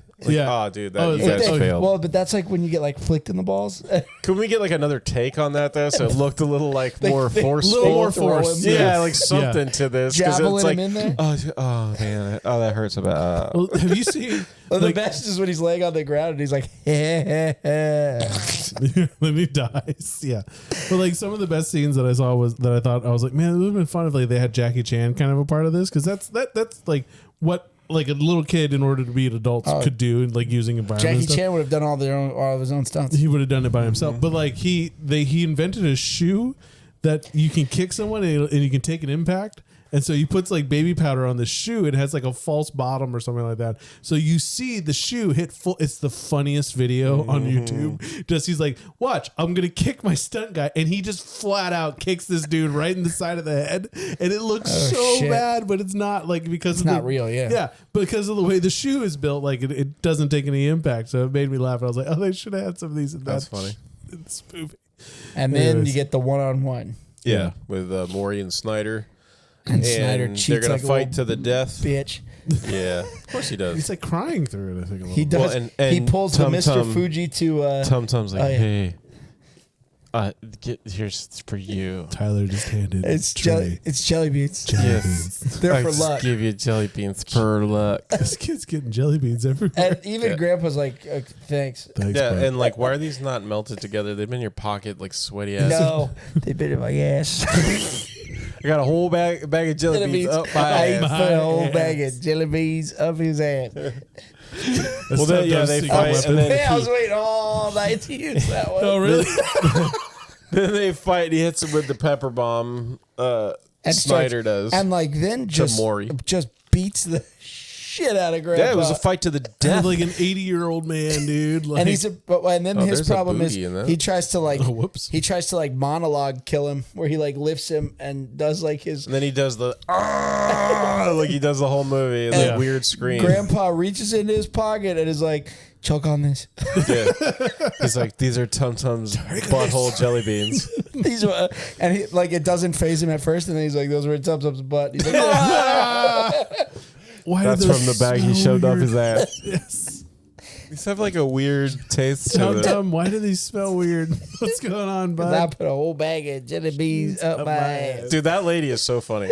oh dude that Oh, you it's guys like- failed. Well, but that's like when you get like flicked in the balls. Can we get like another take on that though? So it looked a little like more they- forceful. little more throw him. force. Yeah, Yes. like something to this. 'Cause Javelin it's like, him in there? oh man, oh that hurts about. Well, have you seen? Well, the like, best is when he's laying on the ground and he's like, then then he dies. Yeah, but like some of the best scenes that I saw was that I thought I was like, man, it would have been fun if like they had Jackie Chan kind of a part of this, because that's like what like a little kid in order to be an adult could do, like using environment. Jackie and stuff. Chan would have done all of his own stunts. He would have done it by himself. But like he invented a shoe that you can kick someone and you can take an impact. And so he puts like baby powder on the shoe. It has like a false bottom or something like that. So you see the shoe hit full. It's the funniest video on YouTube. Just he's like, watch, I'm going to kick my stunt guy. And he just flat out kicks this dude right in the side of the head. And it looks so shit. bad, but it's not like because It's not real, yeah. Yeah, because of the way the shoe is built, like it doesn't take any impact. So it made me laugh. I was like, oh, they should have had some of these in That's that funny. in this movie. And then Anyways. you get the one-on-one. Yeah, with Maury and Snyder. And Snyder And cheats they're gonna like a fight little to the death. bitch. Yeah, of course he does. He's like crying through it, I think. A little He bit. does. Well, he and pulls Tum the Mr. Tum- Fuji to. Tum Tum's like, Oh, yeah. hey, here's for you. Tyler just handed. It's Trey jelly. It's jelly beans. jelly Yes. beans. They're I for just luck. give you jelly beans for luck. This kid's getting jelly beans everywhere. And even Yeah. Grandpa's like, thanks. Thanks, Yeah, bud. and like, why are these not melted together? They've been in your pocket like sweaty ass. No, they bit in my ass. I got a whole bag of jelly Jelly beans beans. up my I ass. put a whole ass. bag of jelly beans up his ass. Well, then, yeah, they fight, and then Man, I was he, waiting all night to use that one. Oh, really? then they fight. He hits him with the pepper bomb. And Snyder starts- does. And like then just Maury. beats the shit out of Grandpa. Yeah, it was a fight to the Death. death. Like an 80-year-old man, dude. Like, And he's and then Oh, his there's a problem is booty in that. he tries to like Oh, whoops. he tries to like monologue kill him where he like lifts him and does like his And then he does the like he does the whole movie, the Yeah. weird scream. Grandpa reaches into his pocket and is like, choke on this. Yeah. He's like, these are Tum Tum's butthole jelly beans. These were, and he like it doesn't phase him at first, and then he's like, those were Tum Tum's butt. He's like, "Ah." why That's did those from the bag he smell shoved up weird? his ass. Yes. These have like a weird taste to Tum them. Tum, why do these smell weird? What's going on, I bud? put a whole bag of jelly beans up my ass. Dude, that lady is so funny.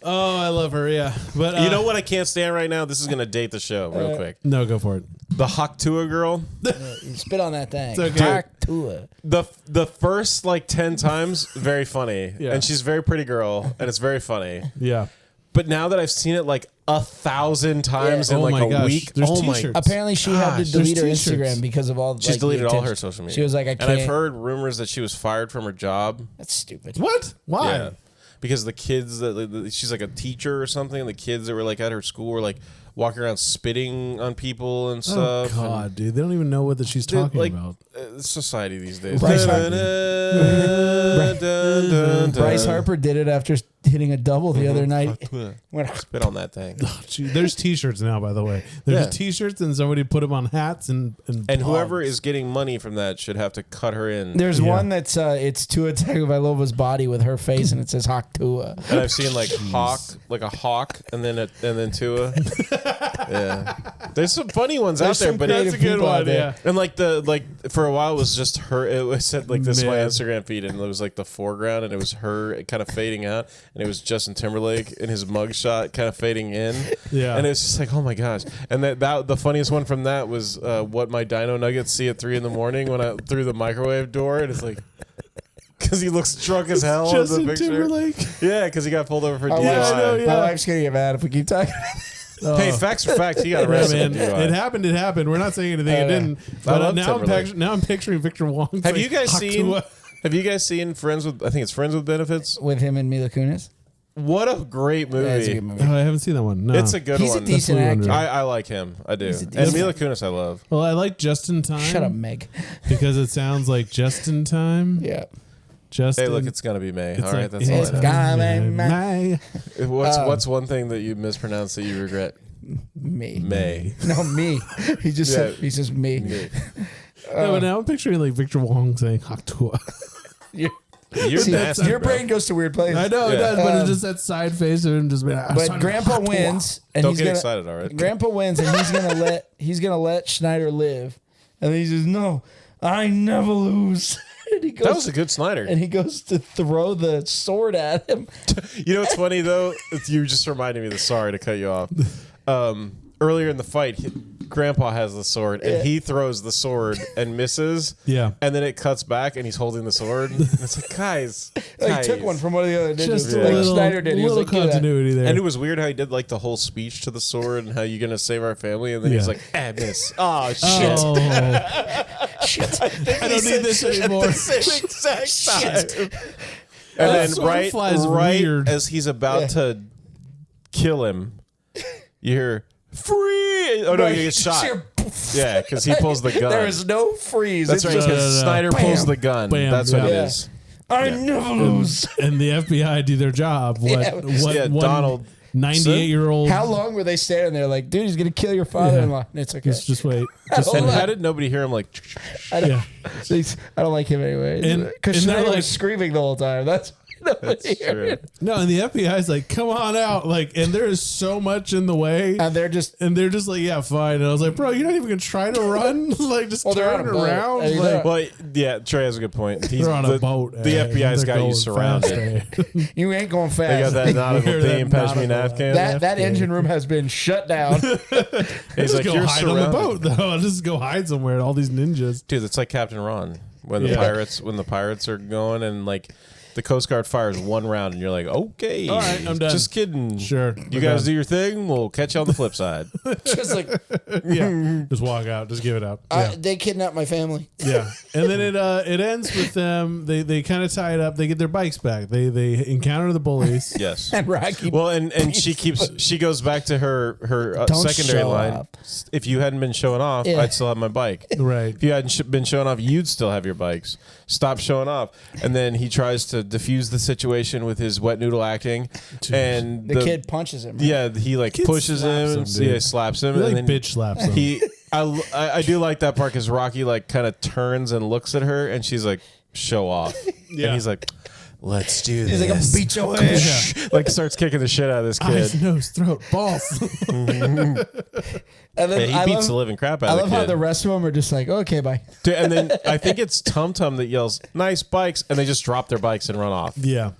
Oh, I love her. Yeah, but You know what I can't stand right now? This is gonna date the show real quick. No, go for it. The Haktua girl. You spit on that thing. It's okay. Talk to her. The first like 10 times, very funny. Yeah. And she's a very pretty girl, and it's very funny. Yeah. But now that I've seen it like 1,000 times Yeah. in Oh like my a gosh. week, There's oh my t-shirts. Apparently, she had to Gosh, delete her there's t-shirts. Instagram because of all. She's like, the deleted all her attention. social media. She was like, I And can't. I've heard rumors that she was fired from her job. That's stupid. What? Why? Yeah. Because the kids that she's like a teacher or something, and the kids that were like at her school were like walking around spitting on people and Oh stuff. and- God, dude, they don't even know what that she's Dude, talking like, about. Society these days. Bryce Dun, Harper. dun, dun, dun, dun. Bryce Harper did it after hitting a double the other night. Went, Spit on that thing. Oh, gee, there's T-shirts now, by the way. There's T-shirts, and somebody put them on hats and whoever is getting money from that should have to cut her in. there's one that's it's Tua Tagovailoa's body with her face, and it says Hawk Tua. And I've seen like a hawk, and then Tua. Yeah, there's some funny ones out there, but that's it's a good one. Yeah. And like for a while it was just her. It was said like this is my Instagram feed, and it was like the foreground, and it was her kind of fading out, and it was Justin Timberlake in his mugshot kind of fading in. Yeah. And it's just like, oh my gosh. And that the funniest one from that was what my Dino Nuggets see at 3 a.m. when I through the microwave door, and it's like. Because he looks drunk as hell in Justin the picture. Timberlake. Yeah, because he got pulled over for DUI. know, My wife's gonna get mad if we keep talking. Hey, facts are facts. He got arrested. Man, for DUI. it happened. It happened. We're not saying anything. It didn't. But love now Timberlake. I'm picturing Victor Wong. Have you guys seen? Have you guys seen Friends with? I think it's Friends with Benefits. With him and Mila Kunis. What a great movie! Yeah, it's a good movie. Oh, I haven't seen that one. No, It's a good He's one. a decent That's what actor. I like him. I do. He's a And decent Mila Kunis, I love. Well, I like Just in Time. Shut up, Meg. Because it sounds like Just in Time. Yeah. Just Hey, in, look, it's gonna be May. All it's right, like- that's all. It's I know. gonna be May. What's one thing that you mispronounced that you regret? Me. May. No, me. He just Yeah. said, he says me. May. No, but now I'm picturing like Victor Wong saying Haktua. You're See, nasty. your bro. brain goes to weird places. I know it Yeah. does, but it's just that side face of him just being. But Grandpa wins, and Don't he's get gonna, excited, all right? Grandpa wins, and he's gonna let Schneider live, and then he says, "No, I never lose." And he goes, That was a good Snyder. and he goes to throw the sword at him. You know what's funny though? You just reminded me. Sorry to cut you off. Earlier in the fight, Grandpa has the sword, and he throws the sword and misses. Yeah. And then it cuts back, and he's holding the sword. And it's like, guys, He took one from one of the other ninjas, Just a like little, Schneider did. He was little like, "Do that." continuity there. And it was weird how he did like the whole speech to the sword and how you're gonna save our family, and then he's Yeah. like, miss. Oh shit! Oh, Shit. I don't need this anymore. Same exact time. And then sword right flies weird. as he's about to kill him, you hear free. Oh no, he gets shot. Yeah, because he pulls the gun. There is no freeze. That's it's right. just Because Snyder pulls the gun. Bam. That's what it Yeah. is. I never lose. And the FBI do their job. What Donald 98-year-old. How long were they standing there like, dude, he's going to kill your father-in-law? It's okay. Just wait. And how did nobody hear him like? I don't, Yeah. I don't like him anyway. And- Because and they're Schneider like- was screaming the whole time. That's That's true. No, and the FBI's like, come on out. Like, and there is so much in the way. And they're just, And they're just like, yeah, fine. And I was like, bro, you're not even going to try to run? Like, just Well, they're turn on a boat. around? I mean, Like, Well, yeah, Trey has a good point. they're on a the, boat. The FBI's They're got you going surrounded. fast, eh? you ain't going They got fast. that nautical Wear that theme. Pass me an nautical- Afghan. That engine room has been shut down. He's Just like, go you're hide on the surrounded. boat, though. I'll just go hide somewhere. All these ninjas. Dude, it's like Captain Ron when the Yeah. pirates are going and like the Coast Guard fires one round and you're like, okay, All right, I'm done. Just kidding. Sure. You we're guys done. do your thing. We'll catch you on the flip side. Just like, Yeah. Just walk out. Just give it up. Yeah. they kidnapped my family. Yeah, and then it ends with them. They kind of tie it up. They get their bikes back. They encounter the bullies. Yes. And Rocky. Well, and she goes back to her Don't secondary show line. up. If you hadn't been showing off, Yeah. I'd still have my bike. Right. If you hadn't been showing off, you'd still have your bikes. Stop showing off. And then he tries to diffuse the situation with his wet noodle acting. And the kid punches him. Yeah, he like Kid pushes slaps him. him, dude. Yeah, slaps him. He and like then bitch slaps him. he, I do like that part because Rocky like kind of turns and looks at her, and she's like, "Show off." Yeah. And he's like, "Let's do He's this." like, a beat your ass. Like starts kicking the shit out of this Eyes, kid. nose, throat, balls. And then Yeah, he beats the living crap out I of love the how kid. the rest of them are just like, okay, bye. Dude, and then I think it's Tum Tum that yells, "Nice bikes," and they just drop their bikes and run off. Yeah.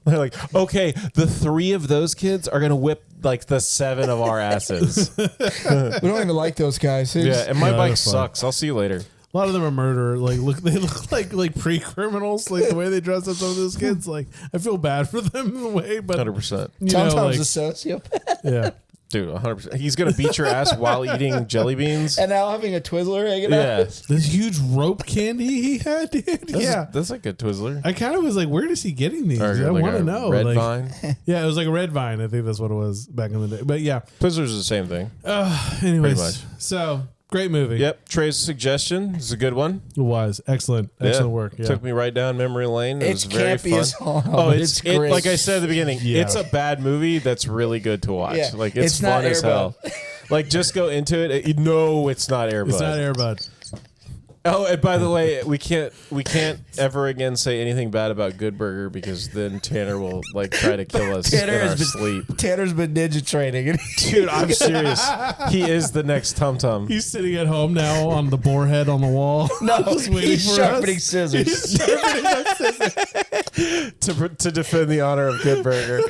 They're like, "Okay, the 3 of those kids are gonna whip like the 7 of our asses." We don't even like those guys. Yeah, and my Yeah, bike that's fun. sucks. I'll see you later. A lot of them are murderer. Like, they look like pre-criminals. Like the way they dress up some of those kids. Like, I feel bad for them in a way, but 100%. you Tom know, Tom's like, a sociopath. yeah. Dude, 100%. He's gonna beat your ass while eating jelly beans. And now having a Twizzler hanging Yeah, out. This huge rope candy he had, dude. Yeah. that's like a Twizzler. I kind of was like, where is he getting these? Or I like want a to know. Red Like, Vine. yeah, it was like a red vine. I think that's what it was back in the day. But yeah. Twizzlers are the same thing. Anyways, much. so Great movie. Yep. Trey's suggestion is a good one. It was. Excellent work. Yeah. Took me right down memory lane. It It's was very campy fun. as hell. Oh, It's great. like I said at the beginning, Yeah. it's a bad movie that's really good to watch. Yeah. Like it's not fun as Air hell. Like just go into it. You know it's not Air It's Bud. not Air Bud. Oh, and by the way, we can't ever again say anything bad about Good Burger because then Tanner will like try to kill us in our sleep. Tanner's been ninja training. And Dude, I'm serious. He is the next Tum Tum. He's sitting at home now on the boar head on the wall. no, Just waiting he's for sharpening us. scissors. He's sharpening those scissors. to defend the honor of Good Burger.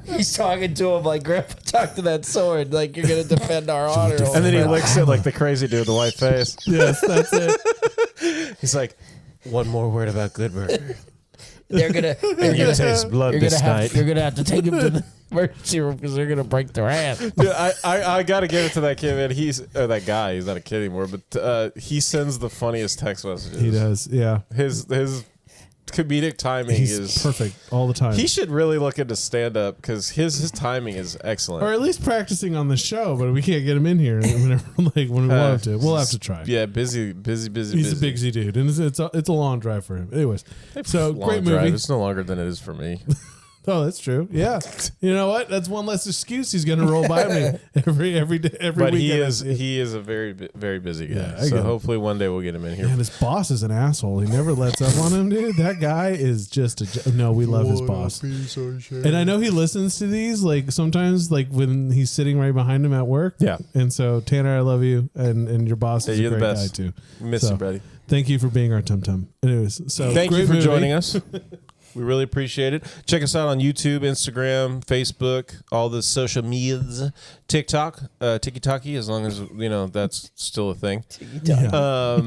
He's talking to him like, Grandpa, talk to that sword. Like, you're going to defend our honor. And then he licks it like the crazy dude with the white face. Yes, that's it. He's like, one more word about Good Burger. They're gonna You taste blood this night. You're gonna have to take him to the emergency room because they're gonna break their hand. Dude, I gotta give it to that kid, man. That guy. He's not a kid anymore, but he sends the funniest text messages. He does. Yeah. His comedic timing He's is perfect all the time. He should really look into stand up because his timing is excellent. or at least practicing on the show, but we can't get him in here whenever, like when we want him to. We'll have to try. Yeah, busy. He's a bigsy dude, and it's a long drive for him. Anyways, so Long great drive. movie. It's no longer than it is for me. Oh, that's true. Yeah, you know what? That's one less excuse he's going to roll by me every day, every But weekend. he is a very very busy guy. Yeah, I so get it. hopefully one day we'll get him in here. And his boss is an asshole. He never lets up on him, dude. That guy is just no. We love his boss, and I know he listens to these like sometimes, like when he's sitting right behind him at work. Yeah. And so Tanner, I love you, and your boss is you're a the great guy best. too. Miss So, you, buddy. Thank you for being our Tum Tum. Anyways, so Thank you great for movie. joining us. We really appreciate it. Check us out on YouTube, Instagram, Facebook, all the social medias, TikTok, TikTok, as long as that's still a thing. Yeah.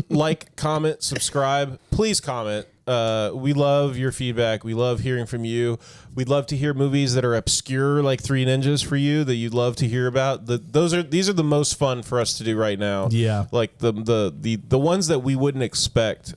Like, comment, subscribe. Please comment. We love your feedback. We love hearing from you. We'd love to hear movies that are obscure, like Three Ninjas for you, that you'd love to hear about. These are the most fun for us to do right now. Yeah. Like the ones that we wouldn't expect.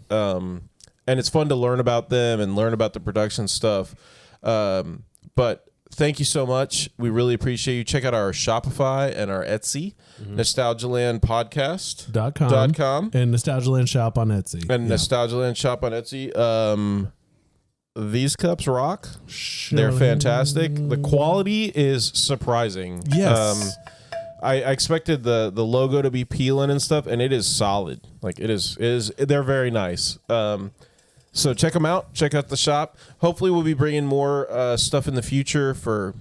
And it's fun to learn about them and learn about the production stuff. But thank you so much. We really appreciate you. Check out our Shopify and our Etsy, nostalgialandpodcast.com and Nostalgia Land Shop on Etsy. and Nostalgialand Shop on Etsy. These cups rock. They're fantastic. The quality is surprising. Yes. I expected the logo to be peeling and stuff, and it is solid. Like it is they're very nice. So check them out. Check out the shop. Hopefully, we'll be bringing more stuff in the future for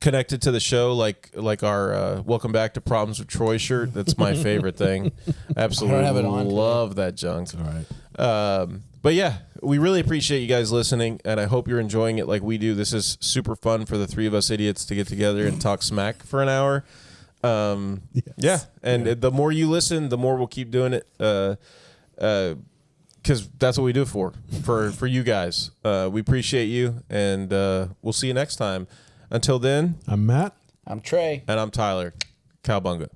connected to the show, like our "Welcome Back to Problems with Troy" shirt. That's my favorite thing. Absolutely have it on love that junk. All right. But yeah, we really appreciate you guys listening, and I hope you're enjoying it like we do. This is super fun for the three of us idiots to get together and talk smack for an hour. Yeah, and the more you listen, the more we'll keep doing it. Because that's what we do it for you guys. We appreciate you, and we'll see you next time. Until then, I'm Matt. I'm Trey. and I'm Tyler. Cowbunga.